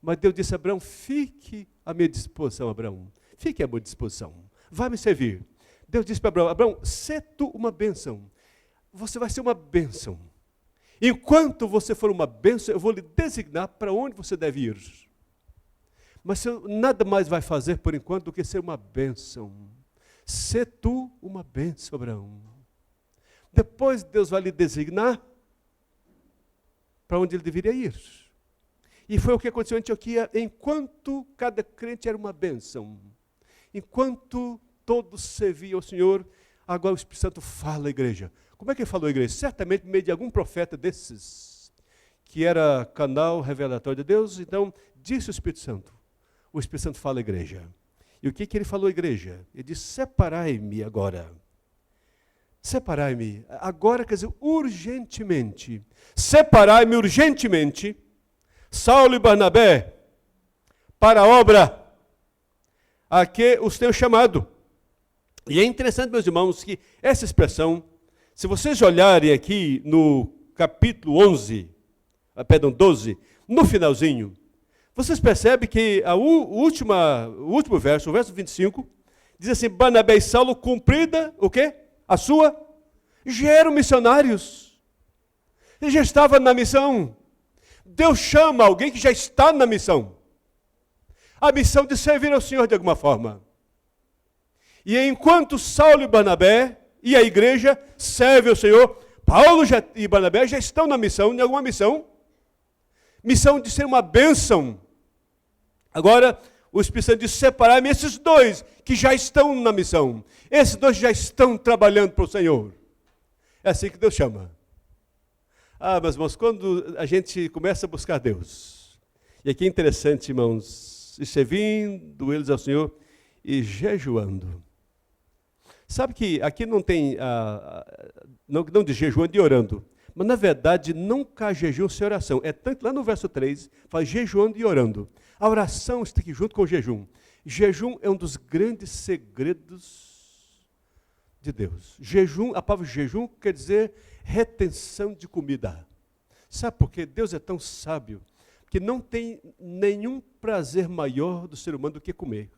Mas Deus disse a Abraão, fique à minha disposição, Abraão. Fique à minha disposição. Vai me servir. Deus disse para Abraão, sê tu uma bênção. Você vai ser uma bênção. Enquanto você for uma bênção, eu vou lhe designar para onde você deve ir. Mas você nada mais vai fazer por enquanto do que ser uma bênção. Sê tu uma bênção, Abraão. Depois Deus vai lhe designar para onde ele deveria ir. E foi o que aconteceu em Antioquia, enquanto cada crente era uma bênção. Enquanto todos serviam ao Senhor, agora o Espírito Santo fala à igreja. Como é que ele falou à igreja? Certamente por meio de algum profeta desses, que era canal revelatório de Deus. Então, disse o Espírito Santo. O Espírito Santo fala à igreja. E o que ele falou à igreja? Ele disse, separai-me agora. Separai-me. Agora, quer dizer, urgentemente. Separai-me urgentemente, Saulo e Barnabé, para a obra a que os tenho chamado. E é interessante, meus irmãos, que essa expressão, se vocês olharem aqui no capítulo 12, no finalzinho, vocês percebem que o último verso, o verso 25, diz assim, Barnabé e Saulo, cumprida, o quê? A sua, já eram missionários. Ele já estava na missão. Deus chama alguém que já está na missão. A missão de servir ao Senhor de alguma forma. E enquanto Saulo e Barnabé e a igreja servem ao Senhor, Paulo e Barnabé já estão na missão, em alguma missão. Missão de ser uma bênção. Agora, o Espírito Santo diz, separar-me esses dois que já estão na missão. Esses dois já estão trabalhando para o Senhor. É assim que Deus chama. Meus irmãos, quando a gente começa a buscar Deus, e aqui é interessante, irmãos, e servindo eles ao Senhor e jejuando. Sabe que aqui não tem, não de jejuando e orando, mas na verdade nunca há jejum sem oração. É tanto lá no verso 3, fala jejuando e orando. A oração está aqui junto com o jejum. Jejum é um dos grandes segredos de Deus. Jejum, a palavra jejum quer dizer retenção de comida. Sabe por quê? Deus é tão sábio que não tem nenhum prazer maior do ser humano do que comer.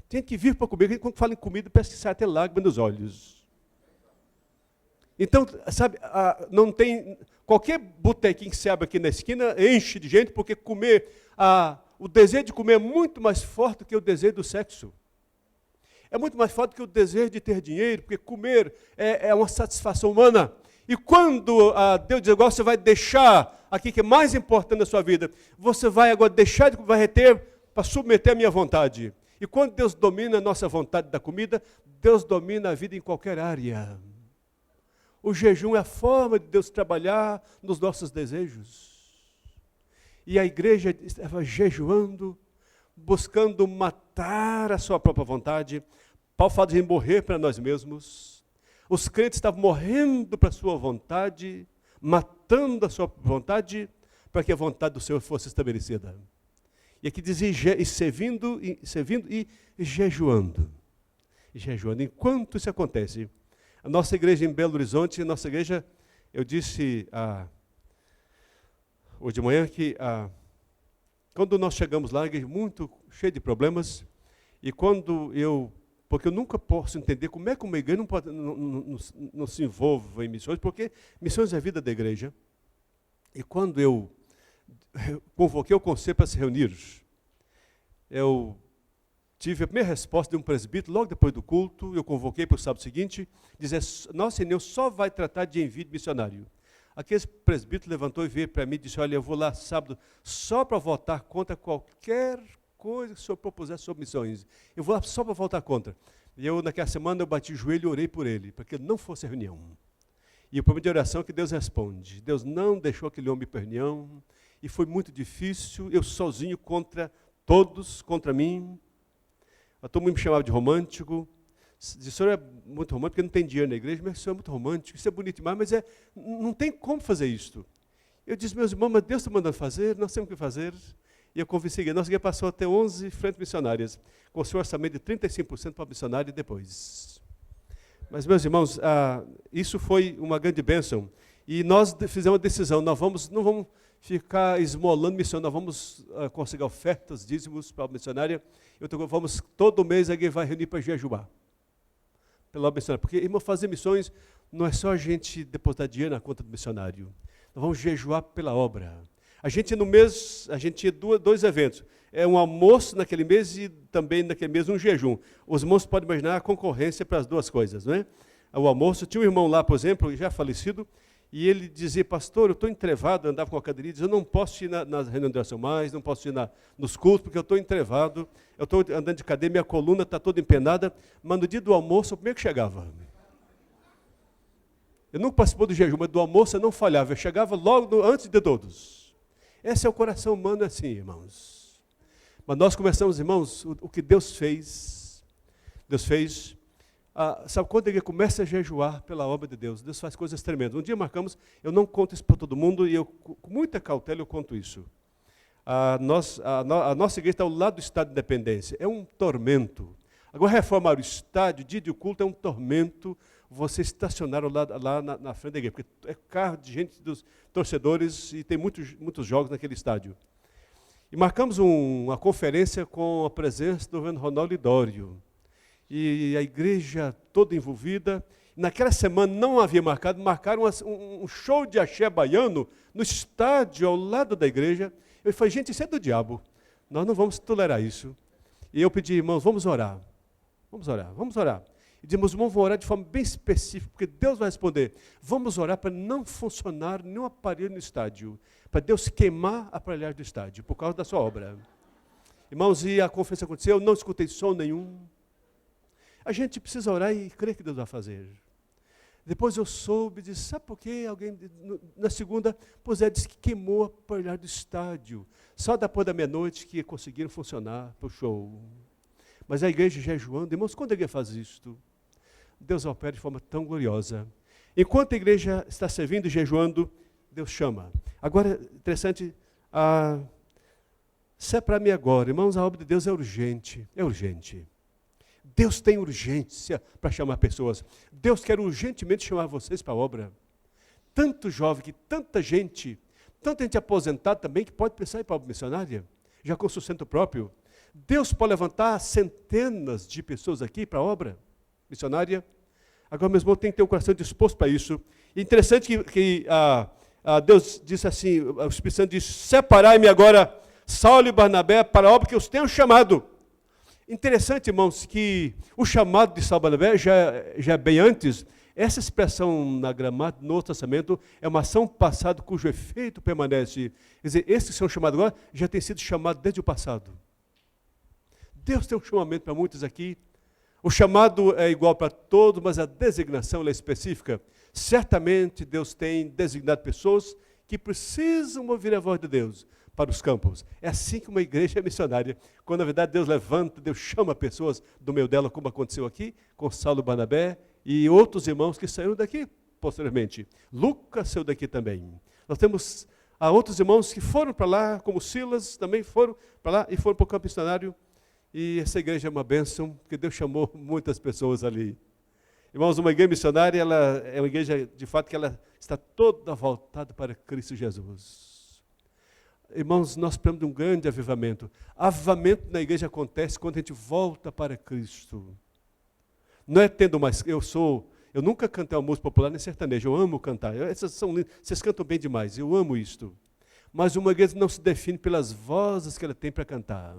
Tem que vir para comer. Quando fala em comida, parece que sai até lágrima nos olhos. Então, sabe, não tem... Qualquer botequinho que se abre aqui na esquina enche de gente, porque comer... o desejo de comer é muito mais forte do que o desejo do sexo. É muito mais forte do que o desejo de ter dinheiro, porque comer é uma satisfação humana. E quando Deus diz, agora você vai deixar aqui que é mais importante na sua vida, você vai agora deixar de vai reter para submeter a minha vontade. E quando Deus domina a nossa vontade da comida, Deus domina a vida em qualquer área. O jejum é a forma de Deus trabalhar nos nossos desejos. E a igreja estava jejuando, buscando matar a sua própria vontade. Paulo fala de morrer para nós mesmos. Os crentes estavam morrendo para a sua vontade, matando a sua vontade, para que a vontade do Senhor fosse estabelecida. E aqui dizia, servindo e jejuando. Enquanto isso acontece, a nossa igreja em Belo Horizonte, eu disse hoje de manhã que quando nós chegamos lá, a igreja muito cheia de problemas, e porque eu nunca posso entender como é que uma igreja não se envolve em missões, porque missões é a vida da igreja. E quando eu convoquei o conselho para se reunir, eu tive a primeira resposta de um presbítero, logo depois do culto, eu convoquei para o sábado seguinte, dizer, nossa reunião só vai tratar de envio de missionário. Aquele presbítero levantou e veio para mim e disse, olha, eu vou lá sábado só para votar contra qualquer coisa que o senhor propuser sobre missões. Eu vou lá só para votar contra. E naquela semana, eu bati o joelho e orei por ele, para que ele não fosse à reunião. E o problema de oração é que Deus responde. Deus não deixou aquele homem ir para a reunião, e foi muito difícil, eu sozinho contra todos, contra mim. Todo mundo me chamava de romântico. O senhor é muito romântico, porque não tem dinheiro na igreja, mas o senhor é muito romântico, isso é bonito demais, mas não tem como fazer isto. Eu disse, meus irmãos, mas Deus está mandando fazer, nós temos que fazer. E eu convenci a igreja. Nossa igreja passou a ter 11 frentes missionárias, com o seu orçamento de 35% para missionário e depois. Mas, meus irmãos, isso foi uma grande bênção. E nós fizemos uma decisão, não vamos ficar esmolando missão, nós vamos conseguir ofertas, dízimos para a missionária. Vamos, todo mês a igreja vai reunir para jejuar. Pela obra missionária. Porque, irmão, fazer missões não é só a gente depositar dinheiro na conta do missionário. Nós vamos jejuar pela obra. A gente tinha dois eventos. É um almoço naquele mês e também naquele mês um jejum. Os irmãos podem imaginar a concorrência para as duas coisas, não é? O almoço, tinha um irmão lá, por exemplo, já falecido, e ele dizia, pastor, eu estou entrevado, andava com a cadeirinha, dizia, eu não posso ir na reunião de oração mais, não posso ir nos cultos, porque eu estou entrevado, eu estou andando de cadeira, minha coluna está toda empenada, mas no dia do almoço, o primeiro que chegava. Eu nunca participou do jejum, mas do almoço eu não falhava, eu chegava logo antes de todos. Esse é o coração humano assim, irmãos. Mas nós começamos, irmãos, o que Deus fez, sabe, quando ele começa a jejuar pela obra de Deus, Deus faz coisas tremendas. Um dia marcamos, eu não conto isso para todo mundo, e com muita cautela eu conto isso. A nossa igreja está ao lado do Estádio de Independência, é um tormento. Agora reformar o estádio, dia de culto, é um tormento, você estacionar lá na frente da igreja, porque é carro de gente, dos torcedores, e tem muitos jogos naquele estádio. E marcamos uma conferência com a presença do reverendo Ronaldo Lidório. E a igreja toda envolvida. Naquela semana não havia marcaram um show de axé baiano no estádio ao lado da igreja. Eu falei, gente, isso é do diabo. Nós não vamos tolerar isso. E eu pedi, irmãos, vamos orar. E dizemos, irmãos, vamos orar de forma bem específica, porque Deus vai responder. Vamos orar para não funcionar nenhum aparelho no estádio, para Deus queimar a aparelhagem do estádio, por causa da sua obra. Irmãos, e a conferência aconteceu, eu não escutei som nenhum. A gente precisa orar e crer que Deus vai fazer. Depois eu soube, disse, sabe por quê? Alguém, na segunda, disse que queimou a aparelhagem do estádio. Só depois da meia-noite que conseguiram funcionar para o show. Mas a igreja jejuando, irmãos, quando a igreja faz isto? Deus opera de forma tão gloriosa. Enquanto a igreja está servindo e jejuando, Deus chama. Agora, interessante, Se é para mim agora, irmãos, a obra de Deus é urgente, é urgente. Deus tem urgência para chamar pessoas. Deus quer urgentemente chamar vocês para a obra. Tanto jovem, tanta gente aposentada também que pode pensar em ir para a obra missionária, já com sustento próprio. Deus pode levantar centenas de pessoas aqui para a obra missionária. Agora, meu irmão, tem que ter o coração disposto para isso. E interessante que Deus disse assim, o Espírito Santo disse, separai-me agora, Saulo e Barnabé, para a obra que eu os tenho chamado. Interessante, irmãos, que o chamado de Saulo e Barnabé já é bem antes. Essa expressão na gramática, no Novo Testamento, é uma ação passada cujo efeito permanece. Quer dizer, esses que são chamados agora já têm sido chamados desde o passado. Deus tem um chamamento para muitos aqui. O chamado é igual para todos, mas a designação é específica. Certamente Deus tem designado pessoas que precisam ouvir a voz de Deus para os campos. É assim que uma igreja é missionária. Quando na verdade Deus levanta, Deus chama pessoas do meio dela, como aconteceu aqui com Saulo e Barnabé e outros irmãos que saíram daqui posteriormente. Lucas saiu daqui também. Nós temos outros irmãos que foram para lá, como Silas, também foram para lá e foram para o campo missionário. E essa igreja é uma bênção, porque Deus chamou muitas pessoas ali. Irmãos, uma igreja missionária, ela é uma igreja, de fato, que ela está toda voltada para Cristo Jesus. Irmãos, nós precisamos de um grande avivamento. Avivamento na igreja acontece quando a gente volta para Cristo. Não é tendo mais, eu nunca cantei uma música popular nem sertaneja, eu amo cantar. Vocês cantam bem demais, eu amo isto. Mas uma igreja não se define pelas vozes que ela tem para cantar.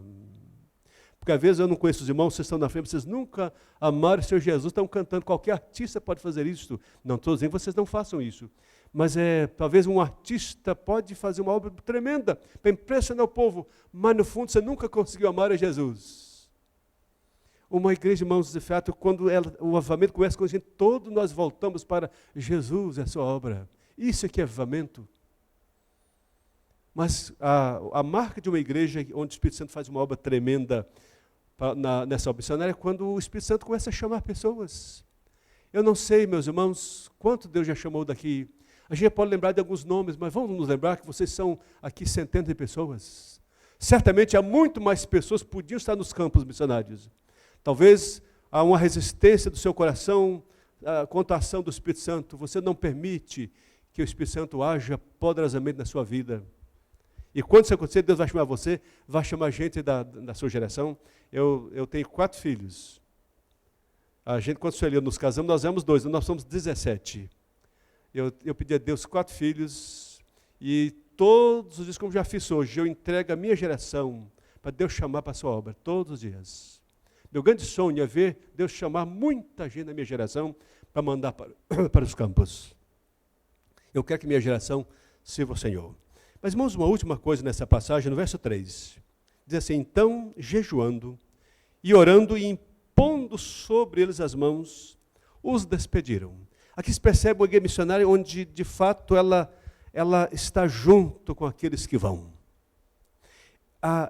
Porque às vezes eu não conheço os irmãos, vocês estão na frente, vocês nunca amaram o Senhor Jesus, estão cantando, qualquer artista pode fazer isso. Não estou dizendo que vocês não façam isso. Mas talvez um artista pode fazer uma obra tremenda para impressionar o povo, mas no fundo você nunca conseguiu amar a Jesus. Uma igreja, irmãos, de fato, quando o avivamento começa com a gente, todos nós voltamos para Jesus, a sua obra. Isso aqui é avivamento. Mas a marca de uma igreja onde o Espírito Santo faz uma obra tremenda nessa obra missionária é quando o Espírito Santo começa a chamar pessoas. Eu não sei, meus irmãos, quanto Deus já chamou daqui. A gente pode lembrar de alguns nomes, mas vamos nos lembrar que vocês são aqui centenas de pessoas. Certamente há muito mais pessoas que podiam estar nos campos missionários. Talvez há uma resistência do seu coração contra a ação do Espírito Santo. Você não permite que o Espírito Santo haja poderosamente na sua vida. E quando isso acontecer, Deus vai chamar você, vai chamar gente da sua geração. Eu tenho 4 filhos. A gente, quando o senhor e eu nos casamos, nós éramos 2, nós somos 17. Eu pedi a Deus 4 filhos, e todos os dias, como já fiz hoje, eu entrego a minha geração para Deus chamar para a sua obra, todos os dias. Meu grande sonho é ver Deus chamar muita gente da minha geração para mandar para os campos. Eu quero que minha geração sirva ao Senhor. Mas, irmãos, uma última coisa nessa passagem, no verso 3. Diz assim, então, jejuando e orando e impondo sobre eles as mãos, os despediram. Aqui se percebe uma igreja missionária onde, de fato, ela está junto com aqueles que vão.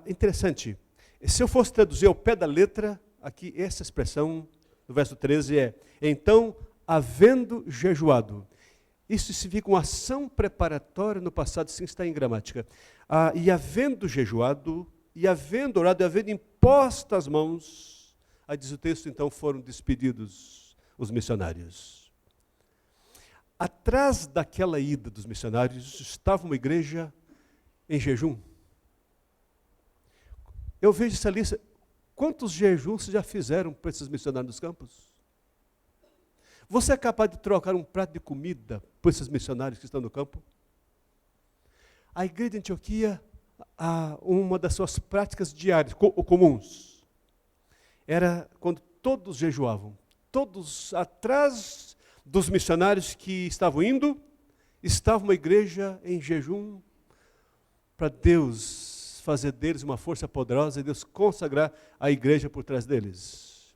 Interessante, se eu fosse traduzir ao pé da letra, aqui essa expressão, no verso 13 é, então, havendo jejuado. Isso significa uma ação preparatória no passado, sim, está em gramática. E havendo jejuado, e havendo orado, e havendo imposto as mãos, aí diz o texto, então foram despedidos os missionários. Atrás daquela ida dos missionários, estava uma igreja em jejum. Eu vejo essa lista, quantos jejuns já fizeram para esses missionários dos campos? Você é capaz de trocar um prato de comida por esses missionários que estão no campo? A igreja de Antioquia, uma das suas práticas diárias, comuns, era quando todos jejuavam. Todos atrás dos missionários que estavam indo, estava uma igreja em jejum para Deus fazer deles uma força poderosa e Deus consagrar a igreja por trás deles.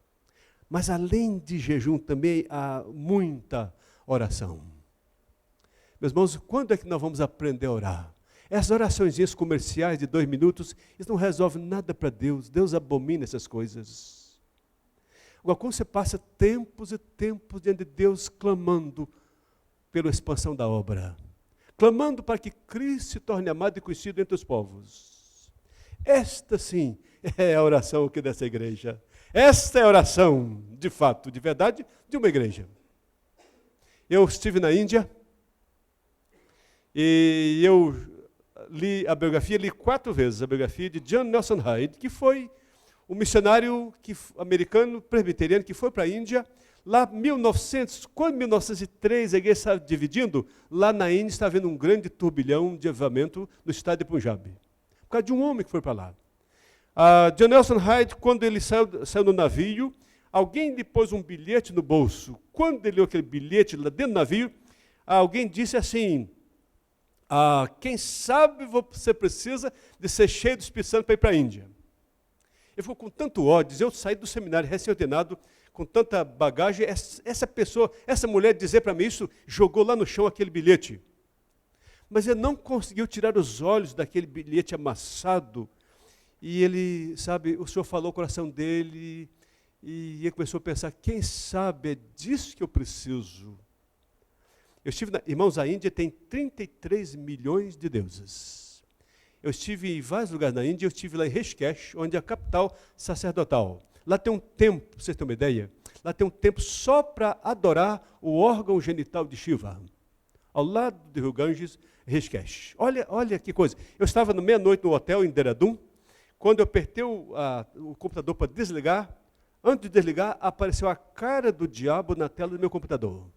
Mas além de jejum também há muita oração. Meus irmãos, quando é que nós vamos aprender a orar? Essas orações comerciais de 2 minutos, isso não resolve nada para Deus. Deus abomina essas coisas. Agora, quando você passa tempos e tempos diante de Deus, clamando pela expansão da obra, clamando para que Cristo se torne amado e conhecido entre os povos. Esta sim é a oração aqui dessa igreja. Esta é a oração, de fato, de verdade, de uma igreja. Eu estive na Índia e eu li 4 vezes a biografia de John Nelson Hyde, que foi um missionário americano presbiteriano que foi para a Índia. Lá, quando 1903 a igreja estava dividindo, lá na Índia está havendo um grande turbilhão de avivamento no estado de Punjab. Por causa de um homem que foi para lá. John Nelson Hyde, quando ele saiu no navio, alguém lhe pôs um bilhete no bolso. Quando ele leu aquele bilhete lá dentro do navio, alguém disse assim: quem sabe você precisa de ser cheio do Espírito Santo para ir para a Índia. Ele ficou com tanto ódio. Eu saí do seminário recém-ordenado, com tanta bagagem, essa mulher dizer para mim isso, jogou lá no chão aquele bilhete. Mas ele não conseguiu tirar os olhos daquele bilhete amassado. E ele, sabe, o Senhor falou o coração dele, e ele começou a pensar, quem sabe é disso que eu preciso. Irmãos, a Índia tem 33 milhões de deuses. Eu estive em vários lugares na Índia, eu estive lá em Rishikesh, onde é a capital sacerdotal. Lá tem um templo, para vocês terem uma ideia, lá tem um templo só para adorar o órgão genital de Shiva, ao lado do rio Ganges, Rishikesh. Olha que coisa. Eu estava no meia-noite no hotel em Dehradun, quando eu apertei o computador para desligar, antes de desligar, apareceu a cara do diabo na tela do meu computador.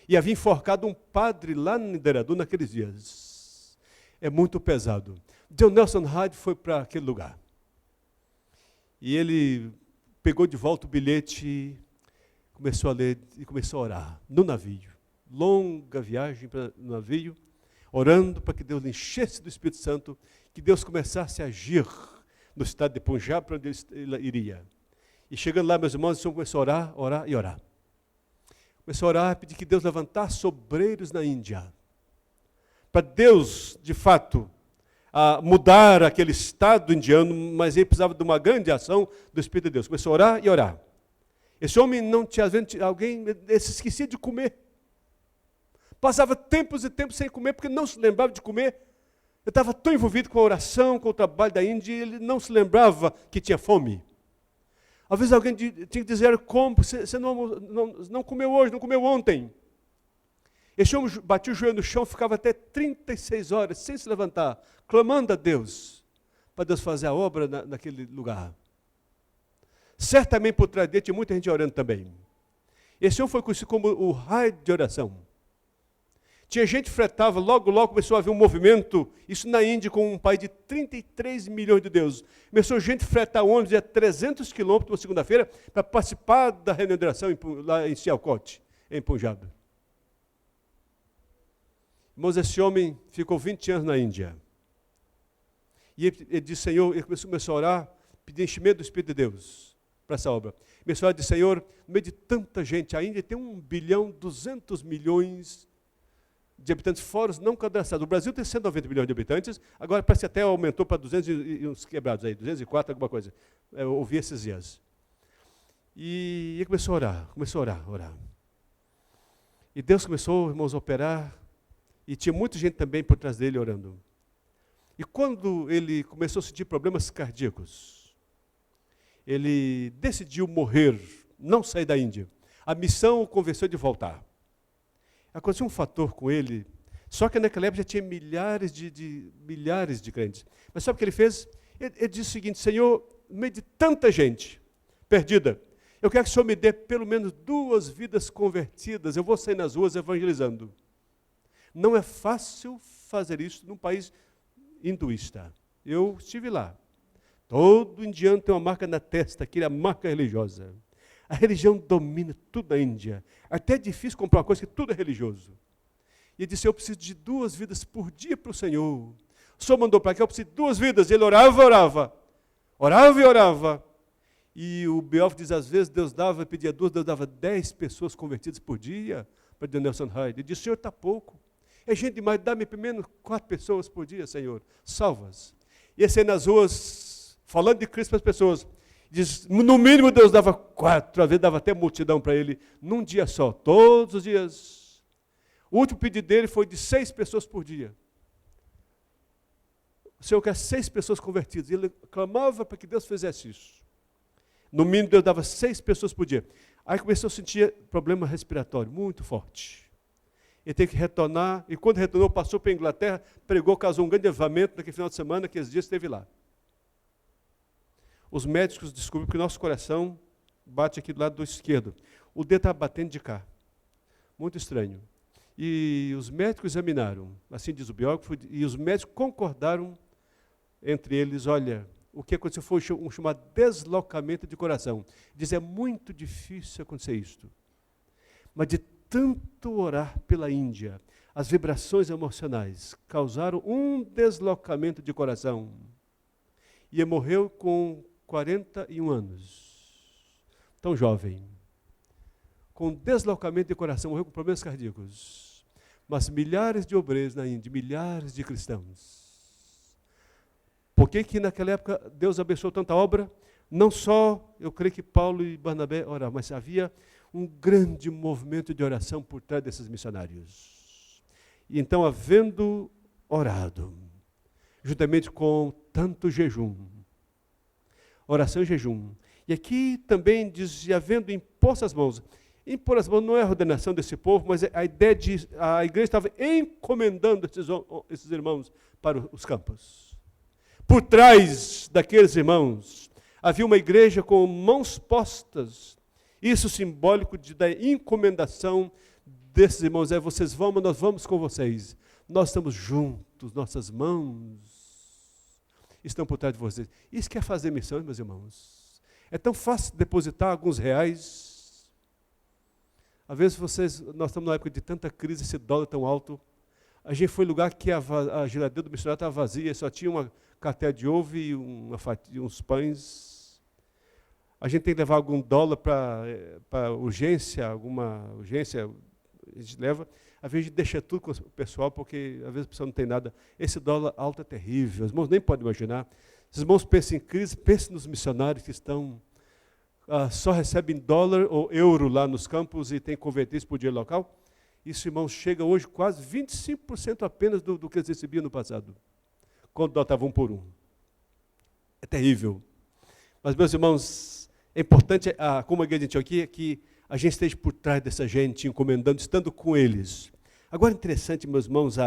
E havia enforcado um padre lá em Dehradun naqueles dias. É muito pesado. John Nelson Hyde foi para aquele lugar. E ele pegou de volta o bilhete, começou a ler e começou a orar no navio. Longa viagem para o navio, orando para que Deus lhe enchesse do Espírito Santo, que Deus começasse a agir no estado de Punjab, para onde ele iria. E chegando lá, meus irmãos, o Senhor começou a orar, orar e orar. Começou a orar, pedir que Deus levantasse obreiros na Índia. Para Deus, de fato, mudar aquele estado indiano, mas ele precisava de uma grande ação do Espírito de Deus. Começou a orar e orar. Esse homem não tinha, às vezes, ele se esquecia de comer. Passava tempos e tempos sem comer, porque não se lembrava de comer. Ele estava tão envolvido com a oração, com o trabalho da Índia, e ele não se lembrava que tinha fome. Às vezes alguém tinha que dizer, como, você não comeu hoje, não comeu ontem. Esse homem batia o joelho no chão, ficava até 36 horas sem se levantar, clamando a Deus, para Deus fazer a obra naquele lugar. Certamente por trás dele tinha muita gente orando também. Esse homem foi conhecido como o raio de oração. Tinha gente que fretava, logo começou a haver um movimento, isso na Índia, com um país de 33 milhões de deuses. Começou gente a fretar ônibus a 300 quilômetros uma segunda-feira para participar da reunião de oração lá em Sialkot, em Punjab. Irmãos, esse homem ficou 20 anos na Índia. E ele disse, Senhor, ele começou a orar, pedir enchimento do Espírito de Deus para essa obra. Começou a dizer, Senhor, no meio de tanta gente, a Índia tem 1,2 bilhão de habitantes fora os não cadastrados. O Brasil tem 190 milhões de habitantes, agora parece que até aumentou para 200 e uns quebrados aí, 204, alguma coisa. Eu ouvi esses dias. E ele começou a orar. E Deus começou, irmãos, a operar, e tinha muita gente também por trás dele orando. E quando ele começou a sentir problemas cardíacos, ele decidiu morrer, não sair da Índia. A missão o convenceu de voltar. Aconteceu um fator com ele, só que naquela época já tinha milhares de crentes. Mas sabe o que ele fez? Ele disse o seguinte, Senhor, no meio de tanta gente perdida, eu quero que o Senhor me dê pelo menos 2 vidas convertidas, eu vou sair nas ruas evangelizando. Não é fácil fazer isso num país hinduísta. Eu estive lá. Todo indiano tem uma marca na testa, que é a marca religiosa. A religião domina tudo na Índia. Até é difícil comprar uma coisa que tudo é religioso. E ele disse, eu preciso de 2 vidas por dia para o Senhor. O Senhor mandou para cá, eu preciso de 2 vidas. Ele orava. E o biógrafo diz, às vezes Deus pedia 2, Deus dava 10 pessoas convertidas por dia para John Nelson Hyde. Ele disse, Senhor, está pouco. É gente demais, dá-me pelo menos 4 pessoas por dia, Senhor. Salvas. E esse aí nas ruas, falando de Cristo para as pessoas. Diz, no mínimo Deus dava 4, às vezes dava até multidão para ele, num dia só, todos os dias. O último pedido dele foi de 6 pessoas por dia. o Senhor quer 6 pessoas convertidas. E ele clamava para que Deus fizesse isso. No mínimo, Deus dava 6 pessoas por dia. Aí começou a sentir problema respiratório muito forte. Ele teve que retornar, e quando retornou, passou para a Inglaterra, pregou, causou um grande avivamento naquele final de semana, que esses dias esteve lá. Os médicos descobriram que o nosso coração bate aqui do lado do esquerdo. O dedo estava batendo de cá. Muito estranho. E os médicos examinaram, assim diz o biógrafo, e os médicos concordaram entre eles, olha, o que aconteceu foi um chamado deslocamento de coração. Diz, é muito difícil acontecer isto. Mas de tanto orar pela Índia, as vibrações emocionais causaram um deslocamento de coração. E ele morreu com 41 anos. Tão jovem. Com deslocamento de coração, morreu com problemas cardíacos. Mas milhares de obreiros na Índia, milhares de cristãos. Por que naquela época Deus abençoou tanta obra? Não só, eu creio que Paulo e Barnabé oravam, mas havia um grande movimento de oração por trás desses missionários. E então, havendo orado, juntamente com tanto jejum, oração e jejum, e aqui também diz, e havendo imposto as mãos. Impor as mãos não é a ordenação desse povo, mas a ideia de a igreja estava encomendando esses irmãos para os campos. Por trás daqueles irmãos, havia uma igreja com mãos postas. Isso simbólico da encomendação desses irmãos. Vocês vão, mas nós vamos com vocês. Nós estamos juntos, nossas mãos estão por trás de vocês. Isso que é fazer missão, meus irmãos. É tão fácil depositar alguns reais. Às vezes nós estamos numa época de tanta crise, esse dólar tão alto. A gente foi em lugar que a geladeira do missionário estava vazia, só tinha uma cartel de ovo e uns pães. A gente tem que levar algum dólar para urgência, alguma urgência, a gente leva. Às vezes a gente deixa tudo com o pessoal, porque às vezes a pessoa não tem nada. Esse dólar alto é terrível, os irmãos nem podem imaginar. Os irmãos pensam em crise, pensem nos missionários que estão, só recebem dólar ou euro lá nos campos e tem que converter isso por dinheiro local. Isso, irmãos, chega hoje quase 25% apenas do que eles recebiam no passado, quando o dólar estava 1 por 1. É terrível. Mas, meus irmãos, é importante, como a igreja de Antioquia, que a gente esteja por trás dessa gente, encomendando, estando com eles. Agora, interessante, meus irmãos,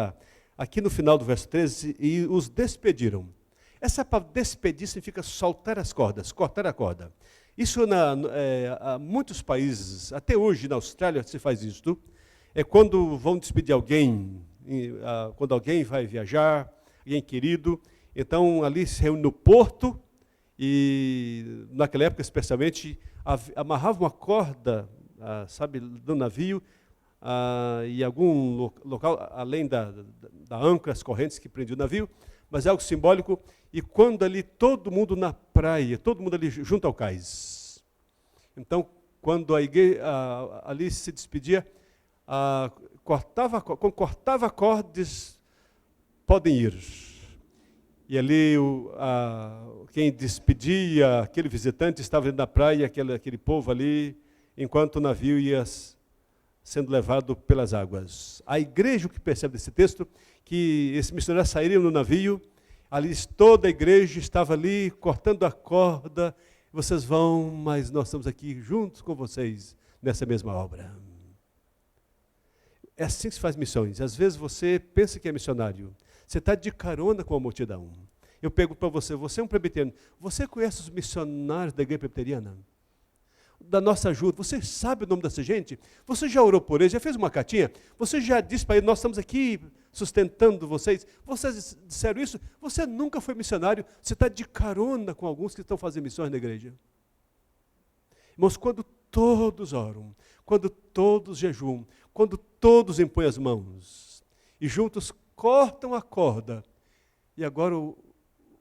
aqui no final do verso 13, e os despediram. Essa palavra despedir significa soltar as cordas, cortar a corda. Isso, há muitos países, até hoje na Austrália se faz isso. É quando vão despedir alguém, quando alguém vai viajar, alguém querido, então ali se reúne no porto, e naquela época especialmente, amarrava uma corda, do navio, e algum local, além da âncora, as correntes que prendiam o navio, mas é algo simbólico, e quando ali todo mundo na praia, todo mundo ali junto ao cais. Então, quando a igreja ali se despedia, quando cortava a corda, diz, podem ir. E ali quem despedia, aquele visitante estava na praia, aquele povo ali, enquanto o navio ia sendo levado pelas águas. A igreja, o que percebe desse texto, que esses missionários saíram no navio, ali toda a igreja estava ali cortando a corda, vocês vão, mas nós estamos aqui juntos com vocês nessa mesma obra. É assim que se faz missões. Às vezes você pensa que é missionário. Você está de carona com a multidão. Eu pergunto para você, você é um presbiteriano, você conhece os missionários da igreja presbiteriana? Da nossa ajuda, você sabe o nome dessa gente? Você já orou por eles, já fez uma cartinha? Você já disse para eles, nós estamos aqui sustentando vocês? Vocês disseram isso? Você nunca foi missionário, você está de carona com alguns que estão fazendo missões na igreja. Irmãos, quando todos oram, quando todos jejuam, quando todos impõem as mãos e juntos cortam a corda, e agora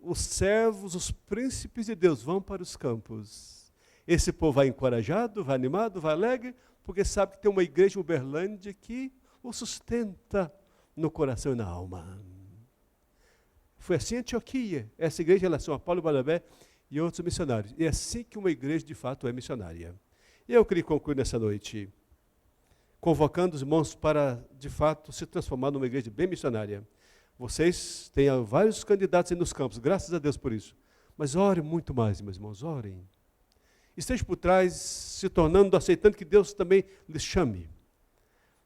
os servos, os príncipes de Deus vão para os campos. Esse povo vai encorajado, vai animado, vai alegre, porque sabe que tem uma igreja em Uberlândia que o sustenta no coração e na alma. Foi assim em Antioquia, essa igreja em relação a Paulo e Barnabé e outros missionários. E é assim que uma igreja de fato é missionária. E eu queria concluir nessa noite, convocando os irmãos para, de fato, se transformar numa igreja bem missionária. Vocês têm vários candidatos aí nos campos, graças a Deus por isso. Mas orem muito mais, meus irmãos, orem. Esteja por trás, se tornando, aceitando que Deus também lhes chame.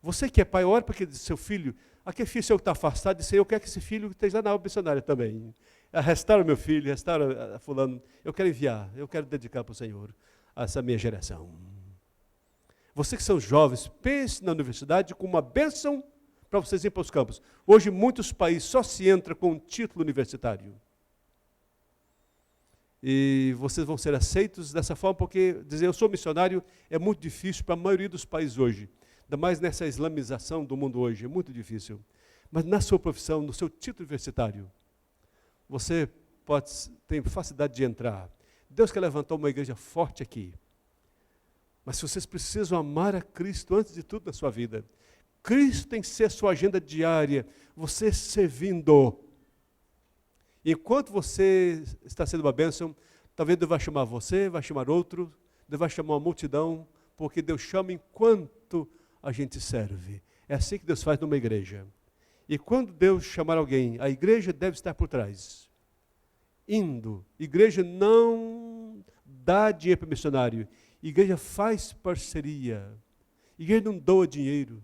Você que é pai, ore para que seu filho, aquele filho seu que está afastado, disse, eu quero que esse filho esteja na obra missionária também. Restaura meu filho, restaura fulano. Eu quero enviar, eu quero dedicar para o Senhor essa minha geração. Você que são jovens, pense na universidade como uma bênção para vocês irem para os campos. Hoje, muitos países só se entra com um título universitário. E vocês vão ser aceitos dessa forma, porque dizer eu sou missionário é muito difícil para a maioria dos países hoje. Ainda mais nessa islamização do mundo hoje, é muito difícil. Mas na sua profissão, no seu título universitário, você tem facilidade de entrar. Deus quer levantar uma igreja forte aqui. Mas se vocês precisam amar a Cristo antes de tudo na sua vida, Cristo tem que ser a sua agenda diária, você servindo. Enquanto você está sendo uma bênção, talvez Deus vai chamar você, vai chamar outro, Deus vai chamar uma multidão, porque Deus chama enquanto a gente serve. É assim que Deus faz numa igreja. E quando Deus chamar alguém, a igreja deve estar por trás. Indo. Igreja não dá dinheiro para missionário. Igreja faz parceria. Igreja não doa dinheiro.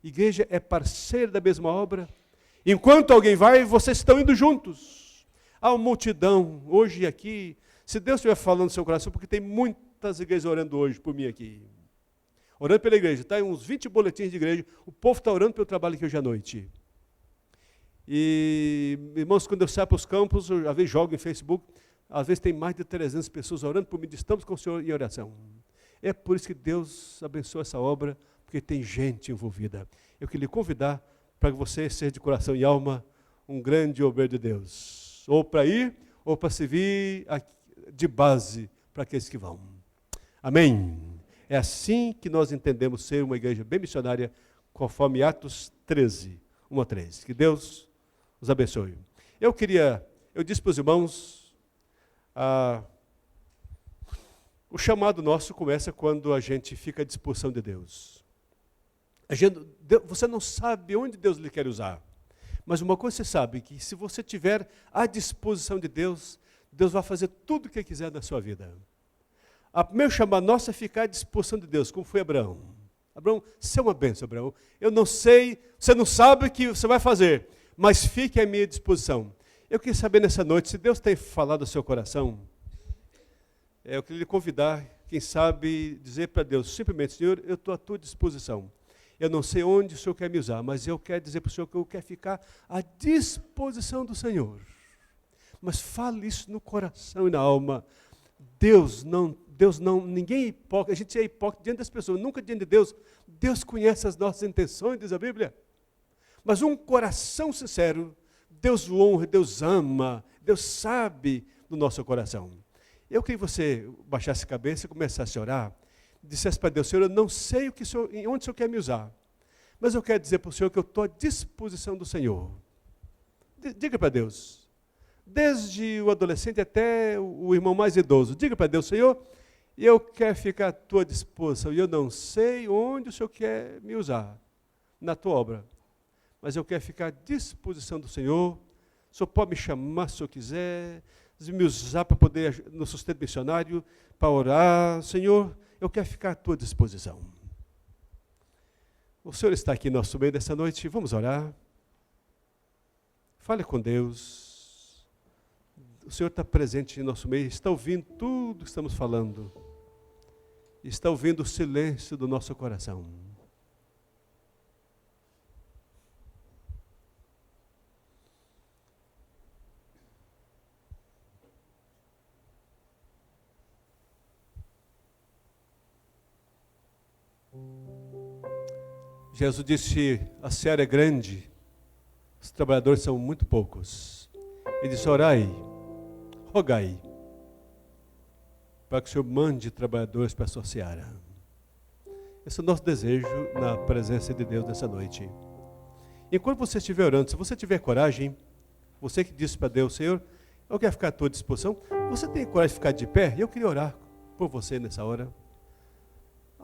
Igreja é parceira da mesma obra. Enquanto alguém vai, vocês estão indo juntos. Há uma multidão, hoje aqui, se Deus estiver falando no seu coração, porque tem muitas igrejas orando hoje por mim aqui. Orando pela igreja, está uns 20 boletins de igreja, o povo está orando pelo trabalho aqui hoje à noite. E, irmãos, quando eu saio para os campos, eu às vezes jogo em Facebook, às vezes tem mais de 300 pessoas orando por mim, estamos com o Senhor em oração. É por isso que Deus abençoa essa obra, porque tem gente envolvida. Eu queria lhe convidar para que você seja de coração e alma um grande obreiro de Deus. Ou para ir, ou para servir de base para aqueles que vão. Amém? É assim que nós entendemos ser uma igreja bem missionária, conforme Atos 13, 1 a 3. Que Deus os abençoe. Eu disse para os irmãos, o chamado nosso começa quando a gente fica à disposição de Deus. Você não sabe onde Deus lhe quer usar, mas uma coisa você sabe, que se você estiver à disposição de Deus, Deus vai fazer tudo o que quiser na sua vida. O primeiro chamado nosso é ficar à disposição de Deus, como foi Abraão. Abraão, você é uma bênção, Abraão. Eu não sei, você não sabe o que você vai fazer, mas fique à minha disposição. Eu queria saber nessa noite, se Deus tem falado ao seu coração, eu queria lhe convidar, quem sabe, dizer para Deus, simplesmente, Senhor, eu estou à tua disposição. Eu não sei onde o Senhor quer me usar, mas eu quero dizer para o Senhor que eu quero ficar à disposição do Senhor. Mas fale isso no coração e na alma. Deus não, ninguém é hipócrita, a gente é hipócrita diante das pessoas, nunca diante de Deus. Deus conhece as nossas intenções, diz a Bíblia. Mas um coração sincero, Deus o honra, Deus ama, Deus sabe do nosso coração. Eu queria que você baixasse a cabeça e começasse a orar, dissesse para Deus, Senhor, eu não sei onde o Senhor quer me usar, mas eu quero dizer para o Senhor que eu estou à disposição do Senhor. Diga para Deus, desde o adolescente até o irmão mais idoso, diga para Deus, Senhor, eu quero ficar à tua disposição, e eu não sei onde o Senhor quer me usar na tua obra, mas eu quero ficar à disposição do Senhor. O Senhor pode me chamar se o Senhor quiser, me usar para poder, no sustento missionário, para orar. Senhor, eu quero ficar à tua disposição. O Senhor está aqui em nosso meio dessa noite, vamos orar. Fale com Deus. O Senhor está presente em nosso meio, está ouvindo tudo que estamos falando. Está ouvindo o silêncio do nosso coração. Jesus disse, a seara é grande, os trabalhadores são muito poucos. Ele disse, orai, rogai, para que o Senhor mande trabalhadores para a sua seara. Esse é o nosso desejo na presença de Deus nessa noite. Enquanto você estiver orando, se você tiver coragem, você que disse para Deus, Senhor, eu quero ficar à tua disposição, você tem coragem de ficar de pé? Eu queria orar por você nessa hora.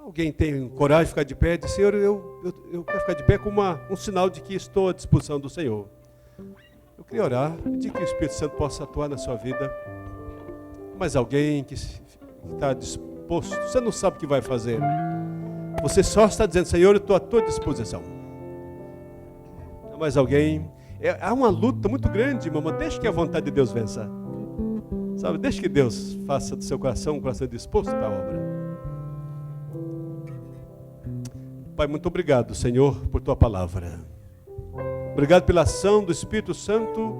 Alguém tem coragem de ficar de pé? Diz: Senhor, eu quero ficar de pé com um sinal de que estou à disposição do Senhor. Eu queria orar, pedir que o Espírito Santo possa atuar na sua vida. Mas alguém que está disposto, você não sabe o que vai fazer. Você só está dizendo: Senhor, eu estou à tua disposição. Mas alguém, há uma luta muito grande, irmão, mas deixe que a vontade de Deus vença. Sabe, deixe que Deus faça do seu coração um coração disposto para a obra. Pai, muito obrigado, Senhor, por tua palavra. Obrigado pela ação do Espírito Santo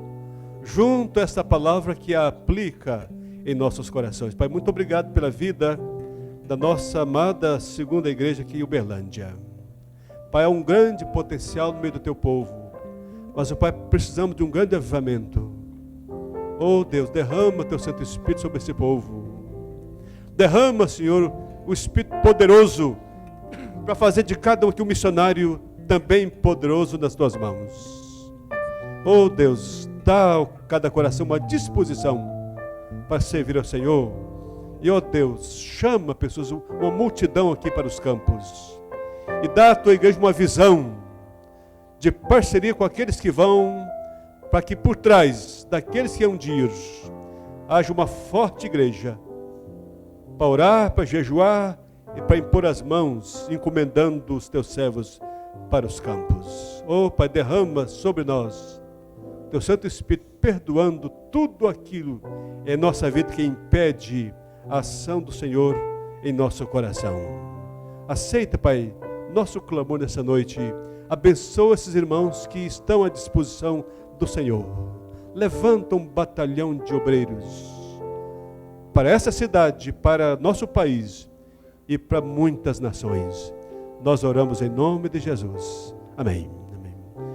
junto a esta palavra que a aplica em nossos corações. Pai, muito obrigado pela vida da nossa amada segunda igreja aqui em Uberlândia. Pai, há um grande potencial no meio do teu povo, mas, Pai, precisamos de um grande avivamento. Oh Deus, derrama teu Santo Espírito sobre esse povo. Derrama, Senhor, o Espírito poderoso para fazer de cada um aqui um missionário também poderoso nas tuas mãos. Oh Deus, dá a cada coração uma disposição para servir ao Senhor. E, ó Deus, chama pessoas, uma multidão aqui para os campos. E dá à tua igreja uma visão de parceria com aqueles que vão, para que por trás daqueles que hão de ir, haja uma forte igreja, para orar, para jejuar e para impor as mãos, encomendando os teus servos para os campos. Oh Pai, derrama sobre nós teu Santo Espírito, perdoando tudo aquilo em nossa vida que impede a ação do Senhor em nosso coração. Aceita, Pai, nosso clamor nessa noite. Abençoa esses irmãos que estão à disposição do Senhor. Levanta um batalhão de obreiros para essa cidade, para nosso país e para muitas nações. Nós oramos em nome de Jesus. Amém.